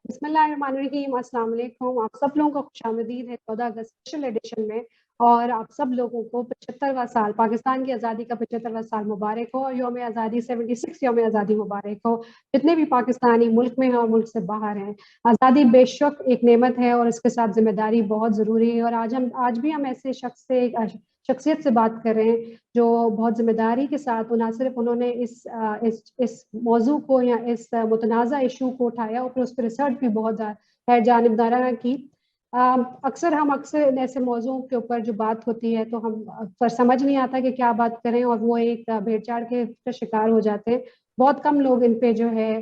بسم اللہ الرحمن الرحیم. السلام علیکم. آپ سب لوگوں کو خوش آمدید ہے 14 اگست اسپیشل ایڈیشن میں. اور آپ سب لوگوں کو 75واں سال پاکستان کی آزادی کا 75واں سال مبارک ہو اور یوم آزادی 76 یوم آزادی مبارک ہو. جتنے بھی پاکستانی ملک میں ہیں اور ملک سے باہر ہیں, آزادی بے شک ایک نعمت ہے اور اس کے ساتھ ذمہ داری بہت ضروری ہے. اور آج بھی ہم ایسے شخصیت سے بات کر رہے ہیں جو بہت ذمہ داری کے ساتھ نہ صرف انہوں نے اس موضوع کو یا اس متنازع ایشو کو اٹھایا اور اس پہ ریسرچ بھی بہت ہے جانبدارانہ کی. اکثر ایسے موضوعوں کے اوپر جو بات ہوتی ہے تو ہم سمجھ نہیں آتا کہ کیا بات کریں اور وہ ایک بھیڑ چاڑ کے شکار ہو جاتے ہیں. بہت کم لوگ ان پہ جو ہے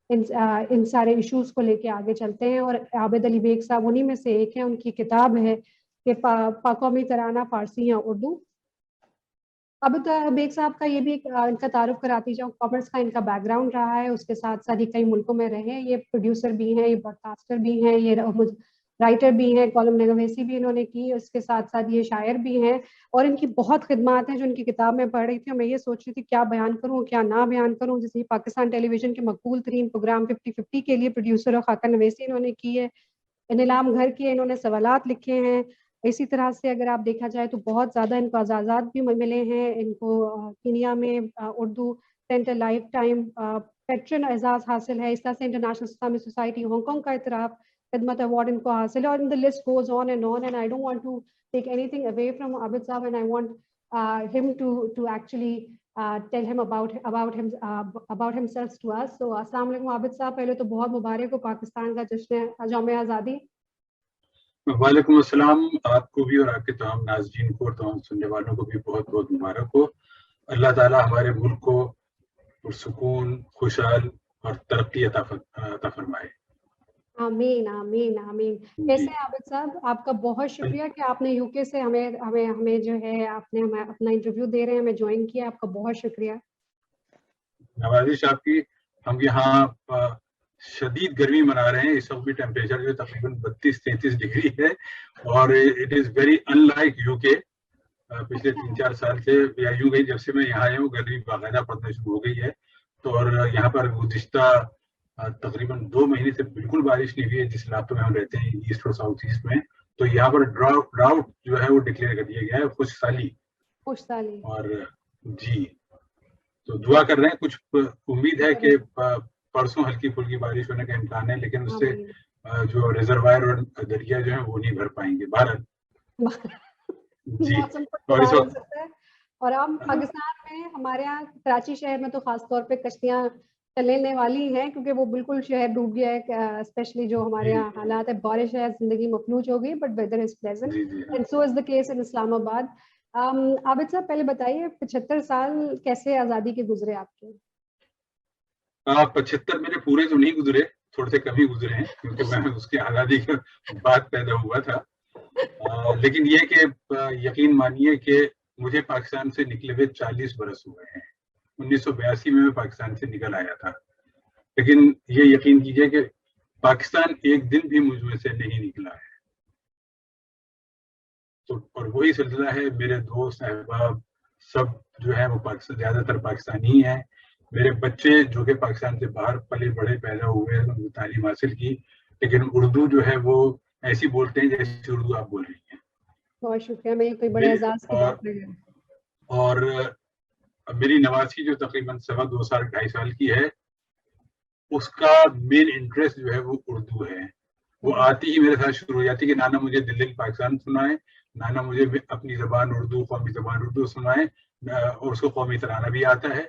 ان سارے ایشوز کو لے کے آگے چلتے ہیں اور عابد علی بیگ صاحب انہی میں سے ایک ہیں. ان کی کتاب ہے کہ قومی ترانہ فارسی یا اردو. عابد بیگ صاحب کا یہ بھی ان کا تعارف کراتی جاؤں. کامرس کا ان کا بیک گراؤنڈ رہا ہے, اس کے ساتھ ساتھ کئی ملکوں میں رہے. یہ پروڈیوسر بھی ہیں, یہ براڈ کاسٹر بھی ہیں, یہ رائٹر بھی ہیں, کالم نگویسی بھی انہوں نے کی, اس کے ساتھ ساتھ یہ شاعر بھی ہیں. اور ان کی بہت خدمات ہیں جو ان کی کتاب میں پڑھ رہی تھی اور میں یہ سوچ رہی تھی کیا بیان کروں کیا نہ بیان کروں. جیسے پاکستان ٹیلی ویژن کے مقبول ترین پروگرام 50-50 کے لیے پروڈیوسر اور خاکہ نویسی انہوں نے کی ہے. نیلام گھر کے انہوں نے سوالات لکھے ہیں. اسی طرح سے اگر آپ دیکھا جائے تو بہت زیادہ ان کو اعزازات بھی ملے ہیں. ان کو کینیا میں Urdu centre life time pattern اعزاز حاصل ہے. اس طرح سے انٹرنیشنل اسلامی سوسائٹی ہانگ کانگ کا اعتراف خدمت ایوارڈ ان کو حاصل ہے. اور the list goes on and I don't want to take anything away from Abid Saab and I want him to actually tell him about himself to us. So السلام علیکم عابد صاحب. پہلے تو بہت مبارک ہو پاکستان کا جشن یوم آزادی. وعلیکم السلام. آپ کو بھی اور آپ کے تمام ناظرین کو اور تمام سننے والوں کو بھی بہت بہت مبارک ہو. اللہ تعالیٰ ہمارے ملک کو پرسکون, خوشحال اور ترقی عطا فرمائے. آمین آمین آمین. کیسے ہیں عابد صاحب؟ آپ کا بہت شکریہ کہ آپ نے یو کے سے ہمیں جو ہے آپ نے اپنا انٹرویو دے رہے ہیں, ہمیں جوائن کیا. آپ کا بہت شکریہ. نوازش آپ کی. ہم یہاں شدید گرمی منا رہے ہیں. اس وقت بھی ٹیمپریچر جو تقریباً 32-33 ڈگری ہے اور it is very in like you کے. پچھلے 3-4 سال سے یا یوں گئی جب سے میں یہاں آیا ہوں گرمی باقاعدہ پڑنا شروع ہو گئی ہے. تو اور یہاں پر گزشتہ تقریباً 2 مہینے سے بالکل بارش نہیں ہوئی ہے جس علاقے میں ہم رہتے ہیں ایسٹ اور ساؤتھ ایسٹ میں. تو یہاں پر ڈراؤٹ جو ہے وہ ڈکلیئر کر دیا گیا ہے, خشک سالی. اور جی تو دعا کر رہے ہیں. کچھ امید ہے کہ پرسوں ہلکی پھلکی بارش ہونے کا امکان ہے, لیکن اس سے جو ریزروائر اور دریا جو ہیں وہ نہیں بھر پائیں گے. بہرحال جی موسم کو ہو سکتا ہے. اور ہم پاکستان میں ہمارے یہاں کراچی شہر میں تو خاص طور پہ کشتیاں چلنے والی ہیں کیونکہ وہ بالکل شہر ڈوب گیا ہے. اسپیشلی جو ہمارے یہاں حالات ہے, بارش ہے, زندگی مفلوج ہو گئی, but weather is pleasant and so is the case in Islamabad. Abid صاحب پہلے بتائیے 75 سال کیسے آزادی کے گزرے آپ کے؟ 75 میرے پورے تو نہیں گزرے, تھوڑے سے کم ہی گزرے ہیں کیونکہ میں اس کی آزادی کے بعد پیدا ہوا تھا. لیکن یہ کہ یقین مانیے کہ مجھے پاکستان سے نکلے ہوئے 40 برس ہوئے ہیں. 1982 میں پاکستان سے نکل آیا تھا, لیکن یہ یقین کیجئے کہ پاکستان ایک دن بھی مجھ میں سے نہیں نکلا ہے. تو اور وہی سلسلہ ہے. میرے دوست احباب سب جو ہے وہ زیادہ تر پاکستانی ہیں. میرے بچے جو کہ پاکستان سے باہر پلے بڑے پیدا ہوئے ہیں, تعلیم حاصل کی, لیکن اردو جو ہے وہ ایسی بولتے ہیں جیسے اردو آپ بول رہی ہیں. بہت شکریہ. میں کوئی بڑے اعزاز کی بات نہیں ہے. اور میری نواسی جو تقریباً 2.25 سال 2.5 سال کی ہے, اس کا مین انٹرسٹ جو ہے وہ اردو ہے. وہ آتی ہی میرے ساتھ شروع ہو جاتی کہ نانا مجھے دل پاکستان سنائے, نانا مجھے اپنی زبان اردو, قومی زبان اردو سنائے, اور اس کو قومی ترانہ بھی آتا ہے.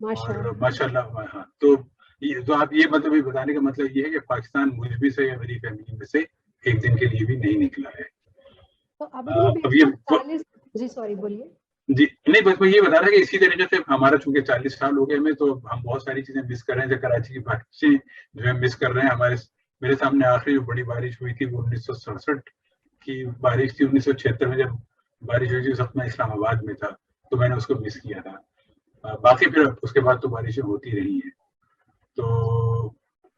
اور ماشاء اللہ. تو آپ یہ مطلب بتانے کا مطلب یہ ہے کہ پاکستان مجھ بھی سے یا میری فیملی میں سے ایک دن کے لیے بھی نہیں نکلا ہے. جی سوری بولیے. جی نہیں, بس میں یہ بتا رہا کہ اسی طریقے سے ہمارا چونکہ 40 سال ہو گئے ہمیں, تو ہم بہت ساری چیزیں مس کر رہے ہیں. کراچی کی بارشیں جو ہے مس کر رہے ہیں. میرے سامنے آخری جو بڑی بارش ہوئی تھی وہ 1967 کی بارش تھی. 1976 میں جب بارش ہوئی تھی اس وقت میں اسلام آباد میں تھا, تو میں نے اس کو مس کیا تھا. باقی پھر اس کے بعد تو بارشیں ہوتی رہی ہیں. تو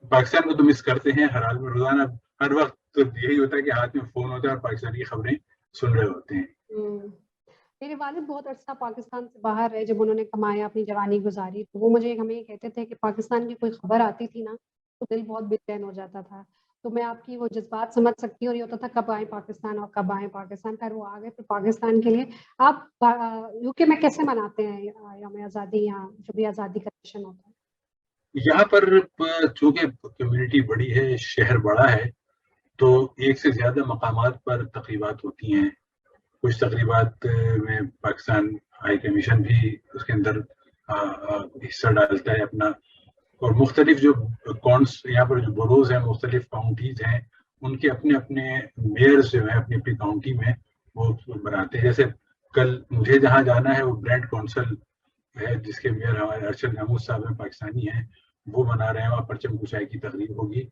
پاکستان کو تو مس کرتے ہیں ہر حال میں. روزانہ ہر وقت تو یہی ہوتا ہے کہ ہاتھ میں فون ہوتا ہے اور پاکستان کی خبریں سن رہے ہوتے ہیں. میرے والد بہت عرصہ پاکستان سے باہر رہے. جب انہوں نے کمایا, اپنی جوانی گزاری, تو وہ مجھے ہمیں کہتے تھے کہ پاکستان کی کوئی خبر آتی تھی نا تو دل بہت بے چین ہو جاتا تھا. تو میں آپ کی وہ جذبات سمجھ سکتی ہوں، اور یہ ہوتا تھا کب آئیں پاکستان اور کب آئیں پاکستان، خیر وہ آ گئے پھر پاکستان کے لیے۔ آپ یو کے میں کیسے مناتے ہیں یوم آزادی، یہاں جو بھی آزادی کا جشن ہوتا ہے؟ یہاں پر چونکہ کمیونٹی بڑی ہے، شہر بڑا ہے، تو ایک سے زیادہ مقامات پر تقریبات ہوتی ہیں۔ کچھ تقریبات میں پاکستان ہائی کمیشن بھی اس کے اندر حصہ ڈالتا ہے اپنا، اور مختلف جو یہاں پر جو بروز ہیں، مختلف کاؤنٹیز ہیں، ان کے اپنے اپنے میئرز جو ہیں اپنی اپنی کاؤنٹی میں وہ بناتے ہیں۔ جیسے کل مجھے جہاں جانا ہے وہ برینٹ کونسل ہے، جس کے میئر ہمارے ارشد محمود صاحب ہیں، پاکستانی ہیں، وہ بنا رہے ہیں، وہاں پرچم کشائی کی تقریب ہوگی۔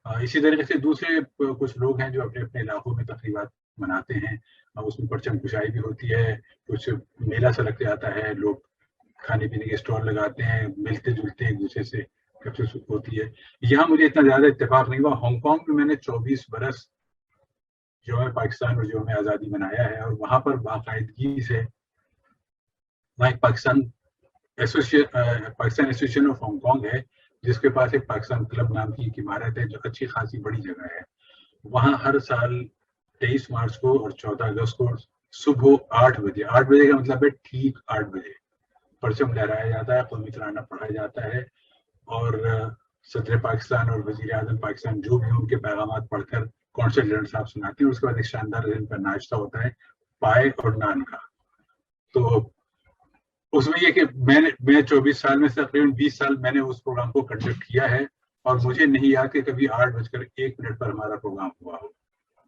اسی طریقے سے دوسرے کچھ لوگ ہیں جو اپنے اپنے علاقوں میں تقریبات مناتے ہیں، اس میں پرچم کشائی بھی ہوتی ہے، کچھ میلہ سا لگ جاتا ہے، لوگ کھانے پینے کے اسٹال لگاتے ہیں، ملتے جلتے ایک دوسرے سے ہوتی ہے۔ یہاں مجھے اتنا زیادہ اتفاق نہیں ہوا۔ ہانگ کانگ میں میں نے 24 برس یوم پاکستان اور یوم آزادی منایا ہے، اور وہاں پر باقاعدگی سے وہاں ایک Pakistan association of Hong Kong ہے، جس کے پاس ایک پاکستان کلب نام کی ایک عمارت ہے جو اچھی خاصی بڑی جگہ ہے۔ وہاں ہر سال 23 مارچ کو اور 14 اگست کو صبح 8 بجے، 8 بجے کا مطلب ہے ٹھیک 8 بجے، پرچم لہرایا جاتا ہے، قومی ترانہ پڑھا جاتا ہے، اور صدر پاکستان اور وزیر اعظم پاکستان جو بھی ان کے پیغامات پڑھ کر کونسل جنرل صاحب سناتے ہیں۔ اس کے بعد ایک شاندار قسم کا ناشتہ ہوتا ہے پائے اور نان کا۔ تو اس میں یہ کہ میں 24 سال میں سے تقریباً 20 سال میں نے اس پروگرام کو کنڈکٹ کیا ہے، اور مجھے نہیں یاد کہ کبھی 8:01 پر ہمارا پروگرام ہوا ہو۔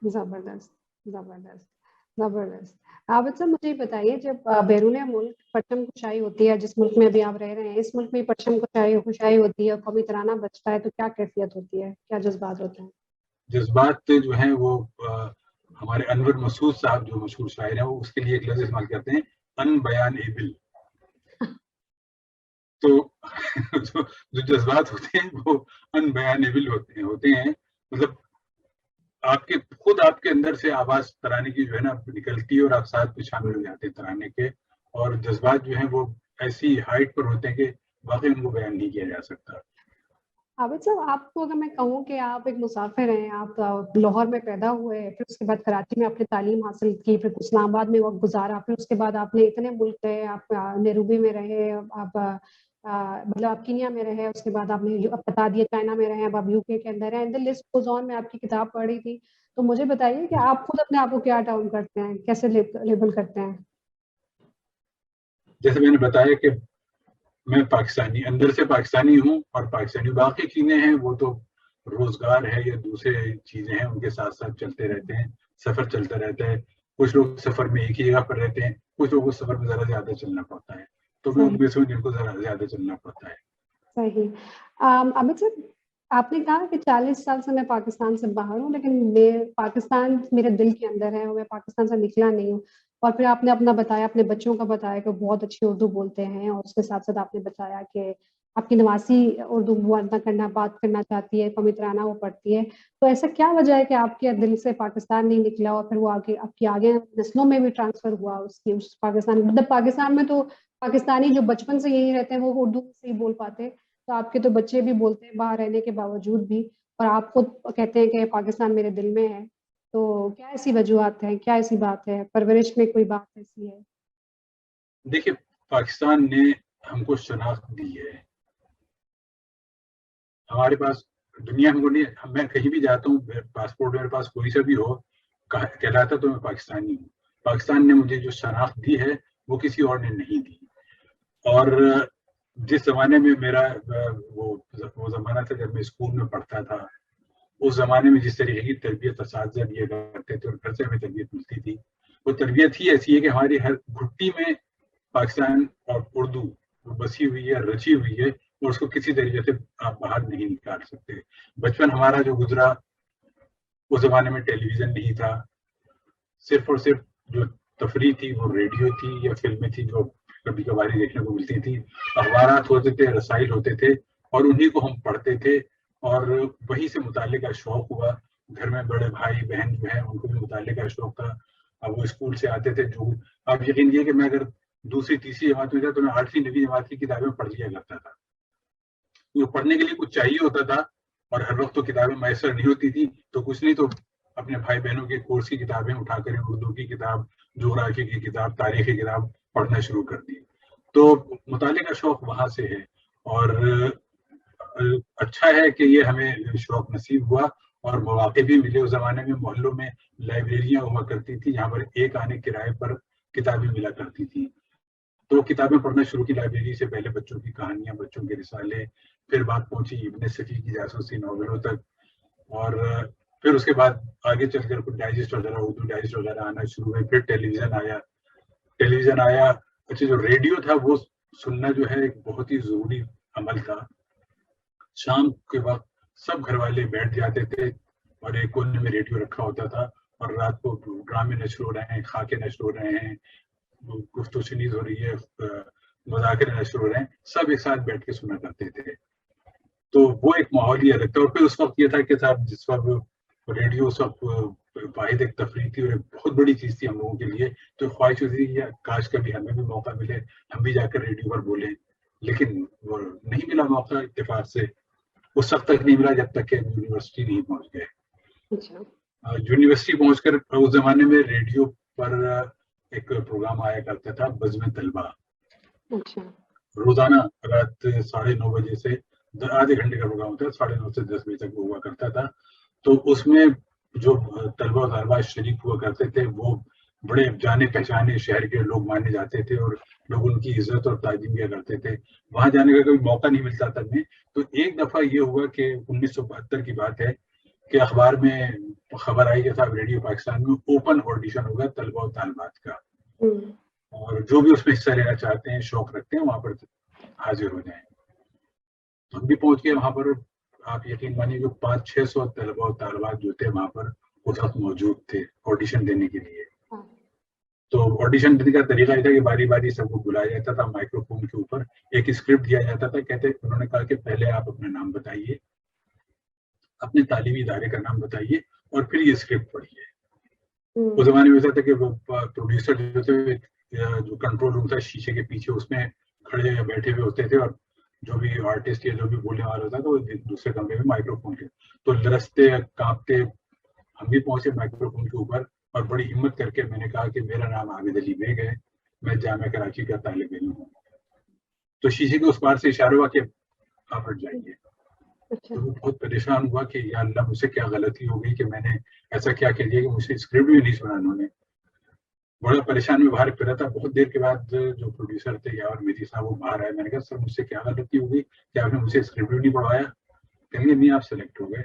زبردست زبردست زبردست۔ عابد صاحب مجھے بتائیے، جب بیرون ملک پرچم کشائی ہوتی ہے، جس ملک میں ابھی آپ رہ رہے ہیں، اس ملک میں پرچم کشائی ہوتی ہے اور قومی ترانہ بجتا ہے، تو کیا کیفیت ہوتی ہے، کیا جذبات ہوتے ہیں؟ جذبات جو ہیں وہ ہمارے انور مسعود صاحب جو مشہور شاعر ہیں، وہ اس کے لیے ایک لفظ استعمال کرتے ہیں، ان بیان ایبل۔ تو جو جذبات ہوتے ہیں وہ ان بیان ایبل ہوتے ہیں، مطلب آپ کے اندر سے آواز ترانے کی جو ہے نا نکلتی ہے، اور آپ ساتھ میں شامل ہو جاتے ہیں ترانے کے، اور جذبات جو ہیں وہ ایسی ہائٹ پر ہوتے ہیں کہ واقعی ان کو بیان نہیں کیا جا سکتا۔ عابد صاحب، آپ کو اگر میں کہوں کہ آپ ایک مسافر ہیں، آپ لاہور میں پیدا ہوئے، پھر اس کے بعد کراچی میں آپ نے تعلیم حاصل کی، پھر اسلام آباد میں وقت گزارا، پھر اس کے بعد آپ نے اتنے ملک گئے، آپ نیروبی میں رہے، آپ مطلب آپ کینیا میں رہے، اس کے بعد آپ نے بتا دیا چائنا میں رہے، اب آپ یو کے اندر ہیں، دی لسٹ گوز آن۔ میں آپ کی کتاب پڑھی تھی، تو مجھے بتائیے کہ آپ خود اپنے آپ کو کیا ٹرم کرتے ہیں، کیسے لیبل کرتے ہیں؟ جیسے میں نے بتایا کہ میں پاکستانی، اندر سے پاکستانی ہوں، اور پاکستانی باقی چیزیں ہیں وہ تو روزگار ہے یا دوسرے چیزیں ہیں، ان کے ساتھ ساتھ چلتے رہتے ہیں، سفر چلتا رہتا ہے۔ کچھ لوگ سفر میں ایک ہی جگہ پر رہتے ہیں، کچھ لوگوں کو سفر میں ذرا زیادہ چلنا پڑتا ہے، تو میں ان میں سے جن کو ذرا زیادہ چلنا پڑتا ہے۔ صحیح۔ عابد صاحب، آپ نے کہا کہ 40 سال سے میں پاکستان سے باہر ہوں، لیکن پاکستان میرے دل کے اندر ہے، اور میں پاکستان سے نکلا نہیں ہوں۔ اور پھر آپ نے اپنا بتایا، اپنے بچوں کا بتایا کہ وہ بہت اچھی اردو بولتے ہیں، اور اس کے ساتھ ساتھ آپ نے بتایا کہ آپ کی نواسی اردو بات کرنا چاہتی ہے، قومی ترانہ وہ پڑھتی ہے۔ تو ایسا کیا وجہ ہے کہ آپ کے دل سے پاکستان نہیں نکلا، اور پھر وہ آپ کی آگے نسلوں میں بھی ٹرانسفر ہوا اس پاکستان، مطلب پاکستان میں تو پاکستانی جو بچپن سے یہی رہتے ہیں وہ اردو سے ہی بول پاتے ہیں، تو آپ کے تو بچے بھی بولتے ہیں باہر رہنے کے باوجود بھی، اور آپ خود کہتے ہیں کہ پاکستان میرے دل میں ہے۔ تو کیا ایسی وجوہات ہیں، کیا ایسی بات ہے، پرورش میں کوئی بات ایسی ہے؟ دیکھیے، پاکستان نے ہم کو شناخت دی ہے، ہمارے پاس دنیا میں کہیں بھی جاتا ہوں، پاسپورٹ میرے پاس کوئی سا بھی ہو، کہلاتا تو میں پاکستانی ہوں۔ پاکستان نے مجھے جو شناخت دی ہے وہ کسی اور نے نہیں دی۔ اور جس زمانے میں میرا وہ زمانہ تھا جب میں اسکول میں پڑھتا تھا، اس زمانے میں جس طریقے کی تربیت اساتذہ دیا کرتے تھے اور گھر سے ہمیں تربیت ملتی تھی، وہ تربیت ہی ایسی ہے کہ ہماری ہر گھٹی میں پاکستان اور اردو بسی ہوئی ہے، رچی ہوئی ہے، اور اس کو کسی طریقے سے آپ باہر نہیں نکال سکتے۔ بچپن ہمارا جو گزرا، اس زمانے میں ٹیلی ویژن نہیں تھا، صرف اور صرف جو تفریح تھی وہ ریڈیو تھی یا فلمیں تھی جو کبھی کبھاری دیکھنے کو ملتی تھی، اخبارات ہوتے تھے، رسائل ہوتے تھے، اور انہی کو ہم پڑھتے تھے، اور وہی سے مطالعے کا شوق ہوا۔ گھر میں بڑے بھائی بہن جو ہیں ان کو بھی مطالعے کا شوق تھا، اب وہ اسکول سے آتے تھے، جو اب یقین یہ کہ میں اگر دوسری تیسری جماعت میں تھا تو میں 8ویں 9ویں جماعت کی کتابیں پڑھ لیا کرتا تھا۔ جو پڑھنے کے لیے کچھ چاہیے ہوتا تھا اور ہر وقت تو کتابیں میسر نہیں ہوتی تھی، تو کچھ نہیں تو اپنے بھائی بہنوں کے کورس کی کتابیں اٹھا کر اردو کی کتاب، جغرافی کی کتاب، تاریخ کی کتاب پڑھنا شروع کر دی. تو مطالعے کا شوق وہاں سے ہے، اور اچھا ہے کہ یہ ہمیں شوق نصیب ہوا اور مواقع بھی ملے. اس زمانے میں محلوں میں لائبریریاں ہوا کرتی تھی جہاں پر ایک آنے کرائے پر کتابیں ملا کرتی تھی. تو کتابیں پڑھنا شروع کی لائبریری سے. پہلے بچوں کی کہانیاں، بچوں کے رسالے، پھر بات پہنچی ابن صفی کی جاسوسی ناولوں تک، اور پھر اس کے بعد آگے چل کر کچھ ڈائجسٹ وغیرہ، اردو ڈائجسٹ وغیرہ آنا شروع ہوئے. پھر ٹیلی ویژن آیا. اچھا، جو ریڈیو تھا وہ سننا جو ہے ایک بہت ہی ضروری عمل تھا. شام کے وقت سب گھر والے بیٹھ جاتے تھے اور ایک کونے میں ریڈیو رکھا ہوتا تھا، اور رات کو ڈرامے نشر ہو رہے ہیں، خاکے نشر ہو رہے ہیں، گفت و شنید ہو رہی ہے، مذاکرے نشر ہو رہے ہیں، سب ایک ساتھ بیٹھ کے سنا کرتے تھے. تو وہ ایک ماحول ہی الگ تھا. اور پھر اس وقت یہ تھا کہ صاحب جس وقت ریڈیو اس وقت واحد ایک تفریح تھی اور ایک بہت بڑی چیز تھی ہم لوگوں کے لیے. تو خواہش ہوتی تھی کاش کبھی ہمیں بھی موقع ملے، ہم بھی جا کر ریڈیو پر بولیں. لیکن وہ نہیں ملا موقع اتفاق سے. اس وقت تک نہیں ملا جب تک کہ یونیورسٹی نہیں پہنچ گئے. یونیورسٹی پہنچ کر اس زمانے میں ریڈیو پر ایک پروگرام آیا کرتا تھا، بزم طلبہ. روزانہ رات 9:30 بجے سے آدھے گھنٹے کا پروگرام ہوتا ہے، 9:30 سے 10 بجے تک وہ ہوا کرتا تھا. تو اس میں جو طلبہ و طالبات شریک ہوا کرتے تھے وہ بڑے جانے پہچانے شہر کے لوگ مانے جاتے تھے، اور لوگ ان کی عزت اور تعظیم کیا کرتے تھے. وہاں جانے کا کبھی موقع نہیں ملتا تھا میں. تو ایک دفعہ یہ ہوا کہ 1972 کی بات ہے کہ اخبار میں خبر آئی کہ صاحب ریڈیو پاکستان میں اوپن آڈیشن ہوگا طلبہ و طالبات کا، اور جو بھی اس میں حصہ لینا چاہتے ہیں، شوق رکھتے ہیں، وہاں پر حاضر ہو جائیں. ہم بھی پہنچ گئے وہاں پر. آپ یقین مانیے کہ 500-600 طلبہ و طالبات جو تھے وہاں پر اس وقت موجود تھے آڈیشن دینے کے لیے. تو آڈیشن دینے کا طریقہ یہ تھا کہ باری باری سب کو بلایا جاتا تھا مائکرو فون کے اوپر، ایک اسکرپٹ دیا جاتا تھا. انہوں نے کہا کہ پہلے آپ اپنا نام بتائیے، اپنے تعلیمی ادارے کا نام بتائیے، اور پھر یہ اسکرپٹ پڑھیے. اس زمانے میں ہوتا تھا کہ وہ پروڈیوسر جو تھے، جو کنٹرول روم تھا شیشے کے پیچھے، اس میں کھڑے یا بیٹھے ہوئے ہوتے تھے، اور جو بھی آرٹسٹ یا جو بھی بولنے والا ہوتا تھا وہ دوسرے کمرے میں مائکرو فون کے. تو لرزتے کانپتے ہم بھی پہنچے مائکرو فون کے اوپر، اور بڑی ہمت کر کے میں نے کہا کہ میرا نام عابد علی بیگ ہے، میں جامعہ کراچی کا طالب علم ہوں. تو شیشے کے اس پار سے اشارہ ہوا کہ آپ ہٹ جائیے. تو وہ بہت پریشان ہوا کہ یا اللہ مجھ سے کیا غلطی ہو گئی کہ میں نے ایسا کیا کہہ دیا کہ مجھے اسکرپٹ بھی نہیں سنا. انہوں نے بڑا پریشان میں باہر پھرا تھا. بہت دیر کے بعد جو پروڈیوسر تھے یا اور میری صاحب وہ باہر آئے. میں نے کہا سر مجھ سے کیا غلطی ہو گئی کہ آپ نے مجھے اسکرپٹ بھی نہیں پڑھوایا؟ کہیں گے نہیں آپ سلیکٹ ہو گئے.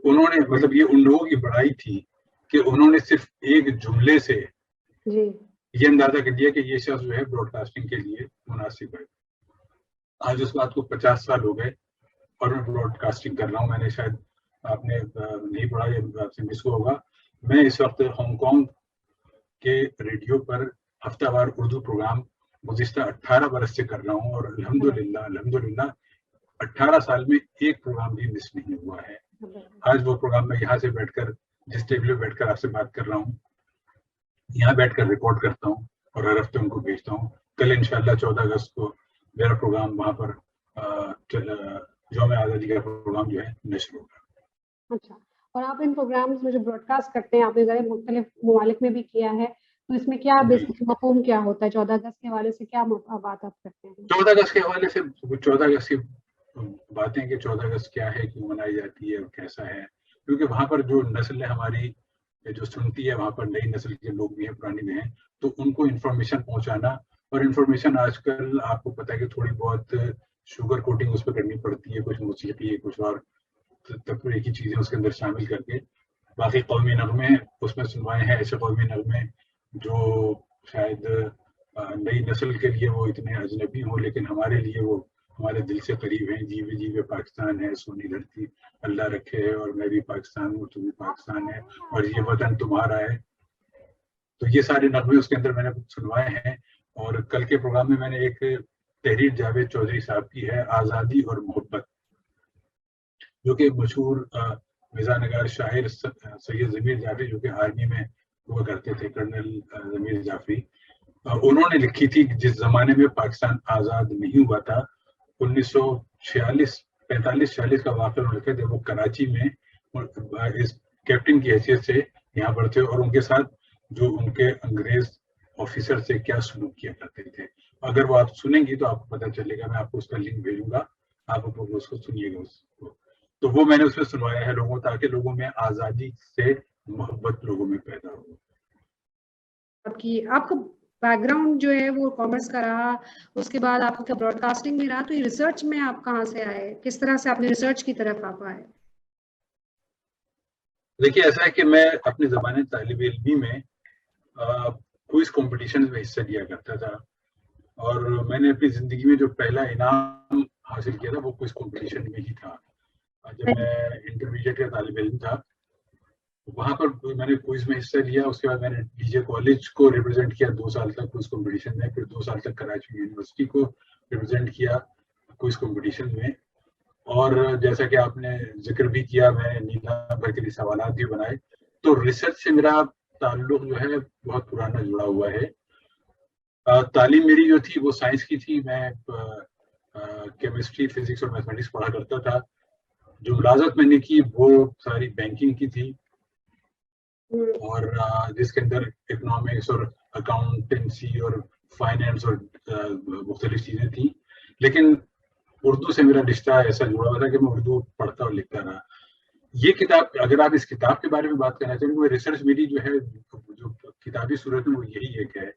انہوں نے مطلب یہ ان لوگوں کی بڑائی تھی کہ انہوں نے صرف ایک جملے سے یہ اندازہ کر دیا کہ یہ شخص جو ہے براڈ کاسٹنگ کے لیے مناسب ہے. آج اس بات کو 50 سال ہو گئے اور میں براڈ کاسٹنگ کر رہا ہوں. میں نے شاید آپ نے نہیں پڑھا یا آپ سے مس ہوا ہوگا، میں اس وقت ہانگ کانگ کے ریڈیو پر ہفتہ وار اردو پروگرام گزشتہ 18 برس سے کر رہا ہوں، اور الحمدللہ 18 سال میں ایک پروگرام بھی مس نہیں ہوا ہے. آج وہ پروگرام میں یہاں سے بیٹھ کر جس ٹیبل پہ بیٹھ کر آپ سے بات کر رہا ہوں، یہاں بیٹھ کر ریکارڈ کرتا ہوں اور ہر ہفتے ان کو بھیجتا ہوں. کل انشاءاللہ 14 اگست کو میرا پروگرام وہاں پر یوم آزادی کا پروگرام جو ہے نشر ہوگا. اچھا، اور آپ ان پروگرامز میں جو براڈ کاسٹ کرتے ہیں، آپ نے ذرا مختلف ممالک میں بھی کیا ہے، تو اس میں کیا بیسک مفہوم کیا ہوتا ہے؟ 14 اگست کے حوالے سے کیا بات آپ کرتے ہیں؟ 14 اگست کے حوالے سے 14 اگست کی باتیں کہ 14 اگست کیا ہے، کیوں منائی جاتی ہے اور کیسا ہے. کیونکہ وہاں پر جو نسل ہے ہماری جو سنتی ہے، وہاں پر نئی نسل کے لوگ بھی ہیں، پرانی بھی ہیں، تو ان کو انفارمیشن پہنچانا. اور انفارمیشن آج کل آپ کو پتا ہے کہ تھوڑی بہت شوگر کوٹنگ اس پہ کرنی پڑتی ہے، کچھ موسیقی، کچھ اور تفریحی چیزیں اس کے اندر شامل کر کے. باقی قومی نغمے اس میں سنوائے ہیں، ایسے قومی نغمے جو شاید نئی نسل کے لیے وہ اتنے اجنبی ہوں لیکن ہمارے لیے وہ ہمارے دل سے قریب ہیں. جیوے جیوے پاکستان ہے، سونی دھرتی اللہ رکھے ہے، اور میں بھی پاکستان ہوں، تم بھی پاکستان ہے، اور یہ وطن تمہارا ہے. تو یہ سارے نغمے اس کے اندر میں نے سنوائے ہیں. اور کل کے پروگرام میں نے ایک تحریر جاوید چودھری صاحب کی ہے، آزادی اور محبت، جو کہ مشہور مزاح نگار شاعر سید ضمیر جعفری جو کہ آرمی میں ہوا کرتے تھے، کرنل ضمیر جعفری، انہوں نے لکھی تھی. جس زمانے میں پاکستان آزاد نہیں ہوا تھا، 1946 45-46 کا واقعہ انہوں نے لکھا جب وہ کراچی میں اس کیپٹن کی حیثیت سے یہاں پر تھے اور ان کے ساتھ جو ان کے انگریز آفیسر سے کیا سلوک کیا کرتے تھے. اگر وہ آپ سنیں گی تو آپ کو پتہ چلے گا, میں آپ کو اس کا لنک بھیجوں گا, آپ اس کو سنیے گا اس کو. تو وہ میں نے اس میں سنوایا ہے لوگوں, تاکہ لوگوں میں آزادی سے محبت لوگوں میں پیدا ہو. آپ کو بیک گراؤنڈ جو ہے وہ کامرس کا رہا, اس کے بعد آپ کا براڈ کاسٹنگ میں رہا, تو یہ ریسرچ میں آپ کہاں سے آئے, کس طرح سے آپ نے ریسرچ کی طرف آپ آئے؟ دیکھیے ایسا ہے کہ میں اپنے زمانے طالب علمی میں کوئز کمپٹیشن میں حصہ لیا کرتا تھا, اور میں نے اپنی زندگی میں جو پہلا انعام حاصل کیا تھا وہ کوئز کمپٹیشن میں ہی تھا. جب میں انٹرمیڈیٹ کا طالب علم تھا وہاں پر میں نے کوئز میں حصہ لیا. اس کے بعد میں نے ڈی جے کالج کو ریپرزینٹ کیا 2 سال تک کوئز کمپٹیشن میں, پھر 2 سال تک کراچی یونیورسٹی کو ریپرزینٹ کیا کوئز کمپٹیشن میں. اور جیسا کہ آپ نے ذکر بھی کیا, میں نے نیلا بھر کے لیے سوالات بھی بنائے. تو ریسرچ سے میرا تعلق جو ہے بہت پرانا جڑا ہوا ہے. تعلیم میری جو تھی وہ سائنس کی تھی, میں کیمسٹری, فزکس اور میتھمیٹکس پڑھا کرتا تھا. جو ملازمت میں نے کی وہ ساری بینکنگ کی تھی, اور جس کے اندر اکنامکس اور اکاؤنٹنسی اور فائنینس اور مختلف چیزیں تھیں. لیکن اردو سے میرا رشتہ ایسا جڑا ہوا تھا کہ میں اردو پڑھتا اور لکھتا رہا. یہ کتاب, اگر آپ اس کتاب کے بارے میں بات کرنا چاہیں تو ریسرچ میری جو ہے جو کتابی صورت میں وہ یہی ایک ہے.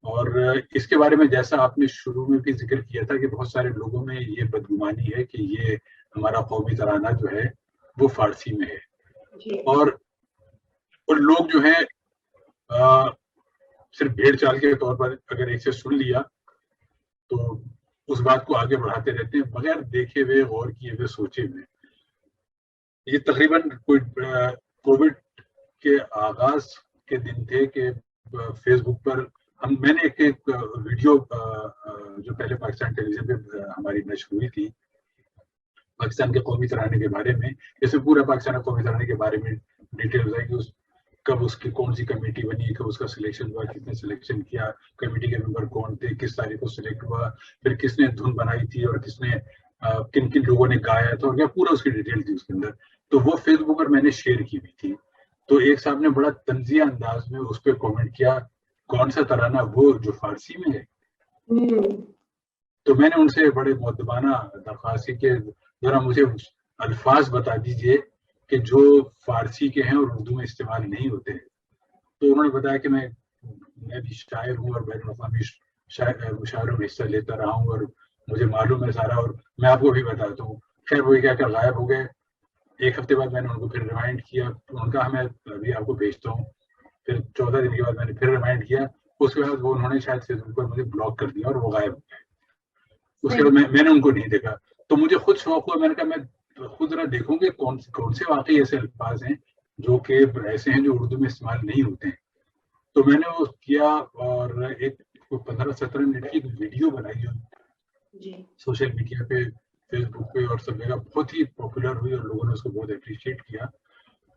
اور اس کے بارے میں جیسا آپ نے شروع میں بھی ذکر کیا تھا کہ بہت سارے لوگوں میں یہ بدگمانی ہے کہ یہ ہمارا قومی ترانہ جو ہے وہ فارسی میں ہے, اور لوگ جو ہیں صرف بھیڑ چال کے طور پر اگر ایک سے سن لیا تو اس بات کو آگے بڑھاتے رہتے ہیں بغیر دیکھے ہوئے, غور کیے ہوئے, سوچے ہوئے. یہ تقریباً کووڈ کے آغاز کے دن تھے کہ فیس بک پر میں نے ایک ویڈیو جو پہلے پاکستان ٹیلی ویژن پہ ہماری نشر ہوئی تھی پاکستان کے قومی ترانے کے بارے میں, جیسے پورا پاکستان قومی ترانے کے بارے میں ڈیٹیل ہے کہ کب اس کی کون سی کمیٹی بنی, کب اس کا سلیکشن ہوا, کس نے سلیکشن کیا, کمیٹی کے ممبر کون تھے, کس تاریخ کو سلیکٹ ہوا, پھر کس نے دھن بنائی تھی اور کس نے کن کن لوگوں نے گایا تھا, اور کیا پورا اس کی ڈیٹیل تھی اس کے اندر. تو وہ فیس بک پر میں نے شیئر کی ہوئی تھی. تو ایک صاحب نے بڑا طنزیہ انداز میں اس پہ کامنٹ کیا, کون سا ترانہ, وہ جو فارسی میں ہے. تو میں نے ان سے بڑے مؤدبانہ درخواست کی کہ ذرا مجھے الفاظ بتا دیجئے کہ جو فارسی کے ہیں اور اردو میں استعمال نہیں ہوتے. تو انہوں نے بتایا کہ میں بھی شاعر ہوں اور بین الاقوامی مشاعروں میں حصہ لیتا رہا ہوں اور مجھے معلوم ہے سارا, اور میں آپ کو بھی بتاتا ہوں. خیر وہی کیا کہ غائب ہو گئے. ایک ہفتے بعد میں نے ان کو پھر ریمائنڈ کیا, ان کا میں ابھی آپ کو بھیجتا ہوں. پھر 14 دن کے بعد میں نے پھر ریمائنڈ کیا. اس کے بعد وہ انہوں نے شاید فیس بک پر مجھے بلاک کر دیا اور وہ غائب ہو گئے. اس کے بعد میں نے ان کو نہیں دیکھا. تو مجھے خود شوق ہوا, میں نے کہا میں خود ذرا دیکھوں کہ کون سے واقعی ایسے الفاظ ہیں جو کہ ایسے ہیں جو اردو میں استعمال نہیں ہوتے ہیں. تو میں نے وہ کیا اور ایک 15-17 منٹ کی ایک ویڈیو بنائی جو سوشل میڈیا پہ, فیس بک پہ اور سب جگہ بہت ہی پاپولر ہوئی اور لوگوں نے اس کو بہت اپریشیٹ کیا,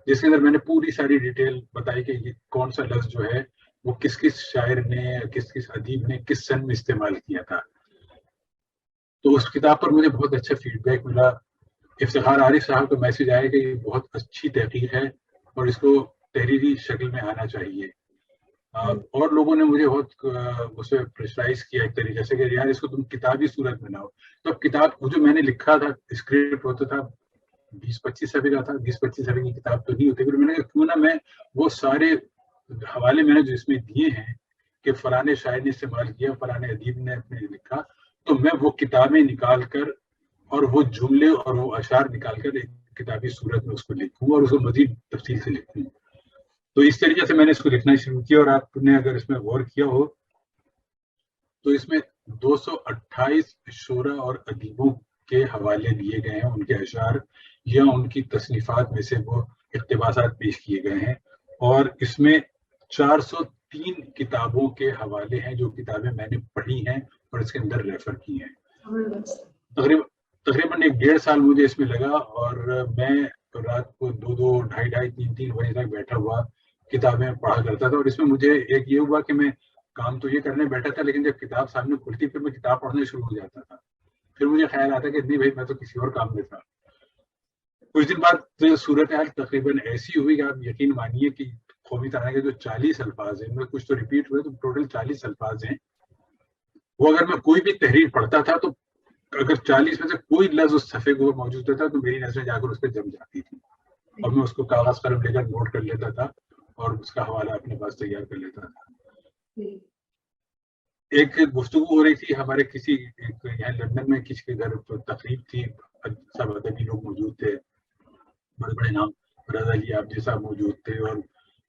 جس کے اندر میں نے پوری ساری ڈیٹیل بتائی کہ یہ کون سا لفظ جو ہے وہ کس کس شاعر نے, کس کس ادیب نے کس سن میں استعمال کیا تھا. تو اس کتاب پر مجھے بہت اچھا فیڈ بیک ملا. افتخار عارف صاحب کا میسج آیا کہ یہ بہت اچھی تحقیق ہے اور اس کو تحریری شکل میں آنا چاہیے. اور لوگوں نے مجھے بہت اسے پریشرائز کیا ایک طریقے سے کہ یار اس کو تم کتابی صورت میں لاؤ. تو اب کتاب جو میں نے لکھا تھا اسکرپٹ ہوتا تھا 20-25 صفحے کا تھا, 20-25 صفحے کی کتاب تو نہیں ہوتی, پھر میں نے کہا کیوں نہ میں وہ سارے حوالے میں نے جو اس میں دیے ہیں کہ فلانے شاعر نے استعمال کیا, فلانے ادیب نے اپنے لکھا, تو میں وہ کتابیں نکال کر اور وہ جملے اور وہ اشعار نکال کر ایک کتابی صورت میں اس کو لکھوں اور اس کو مزید تفصیل سے لکھوں. تو اس طریقے سے میں نے اس کو لکھنا شروع کیا. اور آپ نے اگر اس میں غور کیا ہو تو اس میں 228 شعراء اور ادیبوں کے حوالے لیے گئے ہیں, ان کے اشعار یا ان کی تصنیفات میں سے وہ اقتباسات پیش کیے گئے ہیں. اور اس میں 403 کتابوں کے حوالے ہیں جو کتابیں میں نے پڑھی ہیں اور اس کے اندر ریفر کی ہیں. تقریباً 1.5 سال مجھے اس میں لگا, اور میں رات کو 2-2, 2.5, 3 بجے تک بیٹھا ہوا کتابیں پڑھا کرتا تھا. اور اس میں مجھے ایک یہ ہوا کہ میں کام تو یہ کرنے بیٹھا تھا, لیکن جب کتاب سامنے کھلتی پھر میں کتاب پڑھنا شروع ہو جاتا تھا. پھر مجھے خیال آتا کہ نہیں بھائی میں تو کسی اور کام میں تھا. کچھ دن بعد صورتحال تقریباً ایسی ہوئی کہ آپ یقین مانیے کہ قومی ترانہ کے جو 40 الفاظ ہیں ان میں کچھ تو ریپیٹ ہوئے تو ٹوٹل 40 الفاظ ہیں. وہ اگر میں کوئی بھی تحریر پڑھتا تھا تو اگر 40 میں سے کوئی لفظ اس صفحے کو موجود تھا تو میری نظریں جا کر اس پہ جم جاتی تھی اور میں اس کو کاغذ قلم لے کر نوٹ کر لیتا تھا اور اس کا حوالہ اپنے پاس تیار کر لیتا تھا. ایک گفتگو ہو رہی تھی ہمارے کسی یہاں لندن میں کسی کے گھر تقریب تھی, سب ادبی لوگ موجود تھے, بڑے بڑے نام, رضا علی عابدی صاحب موجود تھے اور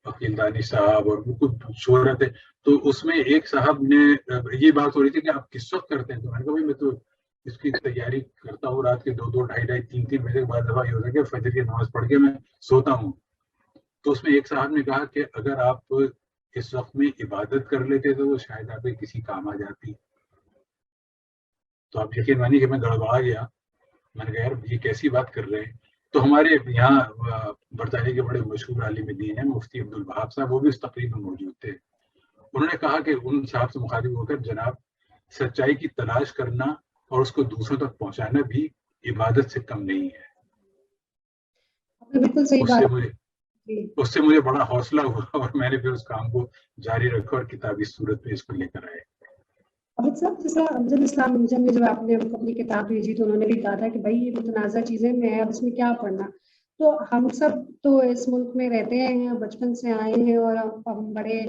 وکیل دانش صاحب اور کچھ شعرا تھے. تو اس میں ایک صاحب نے یہ بات ہو رہی تھی کہ آپ کس وقت کرتے ہیں, تو میں نے کہا بھائی میں تو اس کی تیاری کرتا ہوں رات کے 2 2 2:30 3 بجے کے بعد دفعہ یہ ہوتا ہے کہ فجر کی نماز پڑھ کے میں سوتا ہوں. تو اس میں ایک صاحب نے کہا کہ اگر آپ اس وقت میں عبادت کر لیتے تو وہ شاید آپ کسی کام آ جاتی. تو آپ یقین مانیے کہ میں گڑبڑا گیا. میں نے کہا یار یہ کیسی بات کر رہے ہیں. تو ہمارے یہاں برطانیہ کے بڑے مشہور عالم دین ہیں مفتی عبدالوہاب صاحب, وہ بھی اس تقریب میں موجود تھے. انہوں نے کہا کہ ان صاحب سے مخاطب ہو کر جناب سچائی کی تلاش کرنا اور اس کو دوسروں تک پہنچانا بھی عبادت سے کم نہیں ہے. بالکل صحیح بات. اس سے مجھے بڑا حوصلہ ہوا اور میں نے پھر اس کام کو جاری رکھا اور کتابی صورت میں اس کو لے کر آئے. عابد صاحب جیسا امجد اسلام منجم نے جب آپ نے اپنی کتاب بھیجی تو انہوں نے بھی کہا تھا کہ بھائی یہ متنازع چیزیں میں اب اس میں کیا پڑھنا. تو ہم سب تو اس ملک میں رہتے ہیں, بچپن سے آئے ہیں اور ہم بڑے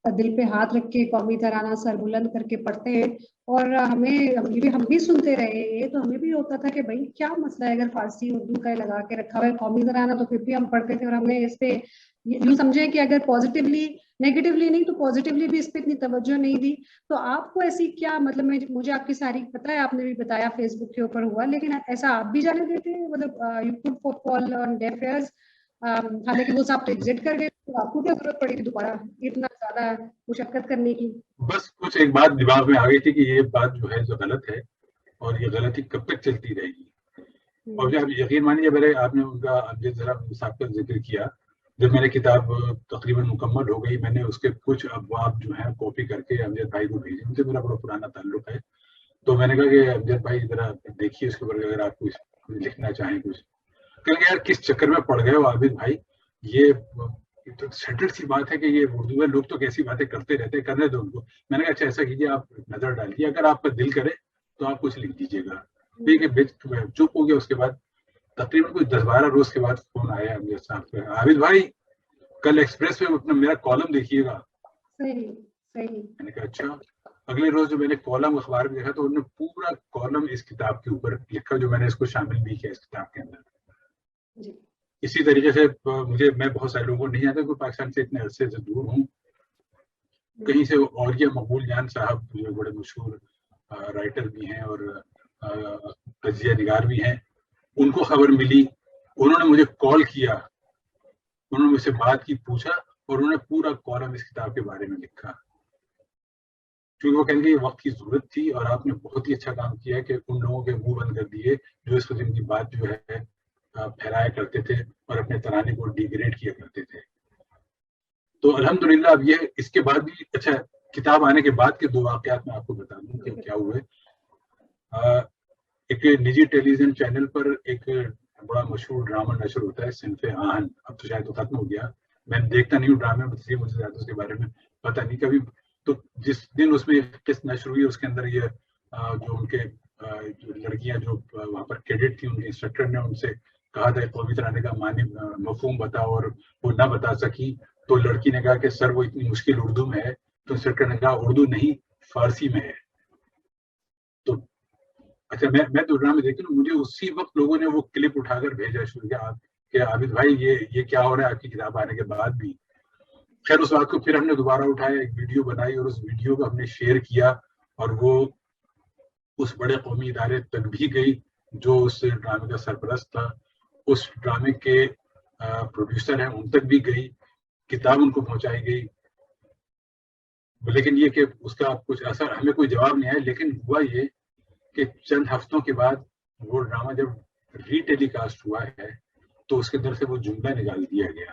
دل پہ ہاتھ رکھ کے قومی ترانہ سر بلند کر کے پڑھتے ہیں اور ہم بھی سنتے رہے ہیں. تو ہمیں بھی ہوتا تھا کہ بھائی کیا مسئلہ ہے اگر فارسی اردو کا لگا کے رکھا ہوا ہے قومی ترانہ تو پھر بھی ہم پڑھتے تھے اور ہم نے اس پہ یوں سمجھے کہ اگر پازیٹیولی نیگیٹیولی نہیں تو پازیٹیولی بھی اس پہ اتنی توجہ نہیں دی. تو آپ کو ایسی کیا مطلب مجھے آپ کی ساری پتہ ہے, آپ نے بھی بتایا فیس بک کے اوپر ہوا, لیکن ایسا آپ بھی جانے دیتے ہیں مطلب you could fall on deaf ears, حالانکہ وہ صاحب تو ایگزٹ کر گئے, تو آپ کو کیا ضرورت پڑی تھی دوبارہ اتنا زیادہ مشقت کرنے کی؟ بس کچھ ایک بات دماغ میں آ گئی تھی کہ یہ بات جو ہے جو غلط ہے اور یہ غلطی کب تک چلتی رہے گی. اور جب یقین مانیے میرے آپ نے ان کا امجد صاحب کا ذکر کیا, جب میں نے کتاب تقریباً مکمل ہو گئی میں نے اس کے کچھ ابواب جو ہیں کاپی کر کے امجد بھائی کو بھیجے. ان سے میرا بڑا پرانا تعلق ہے. تو میں نے کہا کہ امجد بھائی ذرا دیکھیے اس کے اوپر اگر آپ کچھ لکھنا چاہیں کچھ. کہ یار کس چکر میں پڑ گئے ہو عابد بھائی, یہ تو سیٹل سی بات ہے کہ یہ اردو میں لوگ تو کیسی باتیں کرتے رہتے ہیں, کرنے دو ان کو. میں نے کہا اچھا ایسا کیجیے آپ نظر ڈالیے, اگر آپ کا دل کرے تو آپ کچھ لکھ دیجیے گا. ٹھیک ہے, چپ ہو گیا. اس کے بعد تقریباً کوئی 10-12 روز کے بعد فون آیا امجد صاحب کا, عابد بھائی کل ایکسپریس پہ اپنا میرا کالم دیکھیے گا. میں نے کہا اچھا. اگلے روز جو میں نے کالم اخبار میں دیکھا تو انہوں نے پورا کالم اس کتاب کے اوپر لکھا جو میں نے اس کو شامل بھی کیا اس کتاب کے اندر. اسی طریقے سے میں بہت سارے لوگوں کو نہیں آتا کہ پاکستان سے اتنے عرصے سے دور ہوں. کہیں سے اور یہ مقبول جان صاحب جو بڑے مشہور رائٹر بھی ہیں اور تجزیہ نگار بھی ہیں, ان کو خبر ملی, انہوں نے مجھے کال کیا, انہوں نے مجھ سے بات کی, پوچھا اور انہوں نے پورا کالم اس کتاب کے بارے میں لکھا. کیونکہ وہ کہیں گے یہ وقت کی ضرورت تھی اور آپ نے بہت ہی اچھا کام کیا کہ ان لوگوں کے منہ بند کر دیے جو اس قسم کی بات جو ہے پھیلایا کرتے تھے اور اپنے ترانے کو ڈیگریڈ کیا کرتے تھے. تو الحمدللہ اب یہ اس کے بعد بھی اچھا کتاب آنے کے بعد کے 2 واقعات میں آپ کو بتا دوں کہ کیا ہوئے. ایک نجی ٹیلی ویژن چینل پر ایک بڑا مشہور ڈرامہ نشر ہوتا ہے صنف آہن, اب تو شاید وہ ختم ہو گیا, میں دیکھتا نہیں ہوں ڈرامے, مجھے زیادہ اس کے بارے میں پتہ نہیں کبھی. تو جس دن اس میں ایک قسط نشر ہوئی اس کے اندر یہ جو ان کے جو لڑکیاں جو وہاں پر کیڈٹ تھی, ان کے انسٹرکٹر نے ان سے کہا تھا قومی ترانے کا معنی مفہوم بتاؤ اور وہ نہ بتا سکی. تو لڑکی نے کہا کہ سر وہ اتنی مشکل اردو میں ہے. تو انسٹرکٹر نے کہا اردو نہیں فارسی میں ہے. تو اچھا میں تو ڈرامے دیکھتا ہوں, مجھے اسی وقت لوگوں نے وہ کلپ اٹھا کر بھیجا شروع کیا کہ عابد بھائی یہ کیا ہو رہا ہے آپ کی کتاب آنے کے بعد بھی. خیر اس بات کو پھر ہم نے دوبارہ اٹھایا, ایک ویڈیو بنائی اور اس ویڈیو کو ہم نے شیئر کیا اور وہ اس بڑے قومی ادارے تک بھی گئی جو اس ڈرامے کا سرپرست تھا, اس ڈرامے کے پروڈیوسر ہیں ان تک بھی گئی, کتاب ان کو پہنچائی گئی. لیکن یہ کہ اس کا کچھ اثر ہمیں کوئی جواب نہیں آیا. لیکن ہوا یہ کہ چند ہفتوں کے بعد وہ ڈرامہ جب ری ٹیلی کاسٹ ہوا ہے تو اس کے اندر سے وہ جملہ نکال دیا گیا.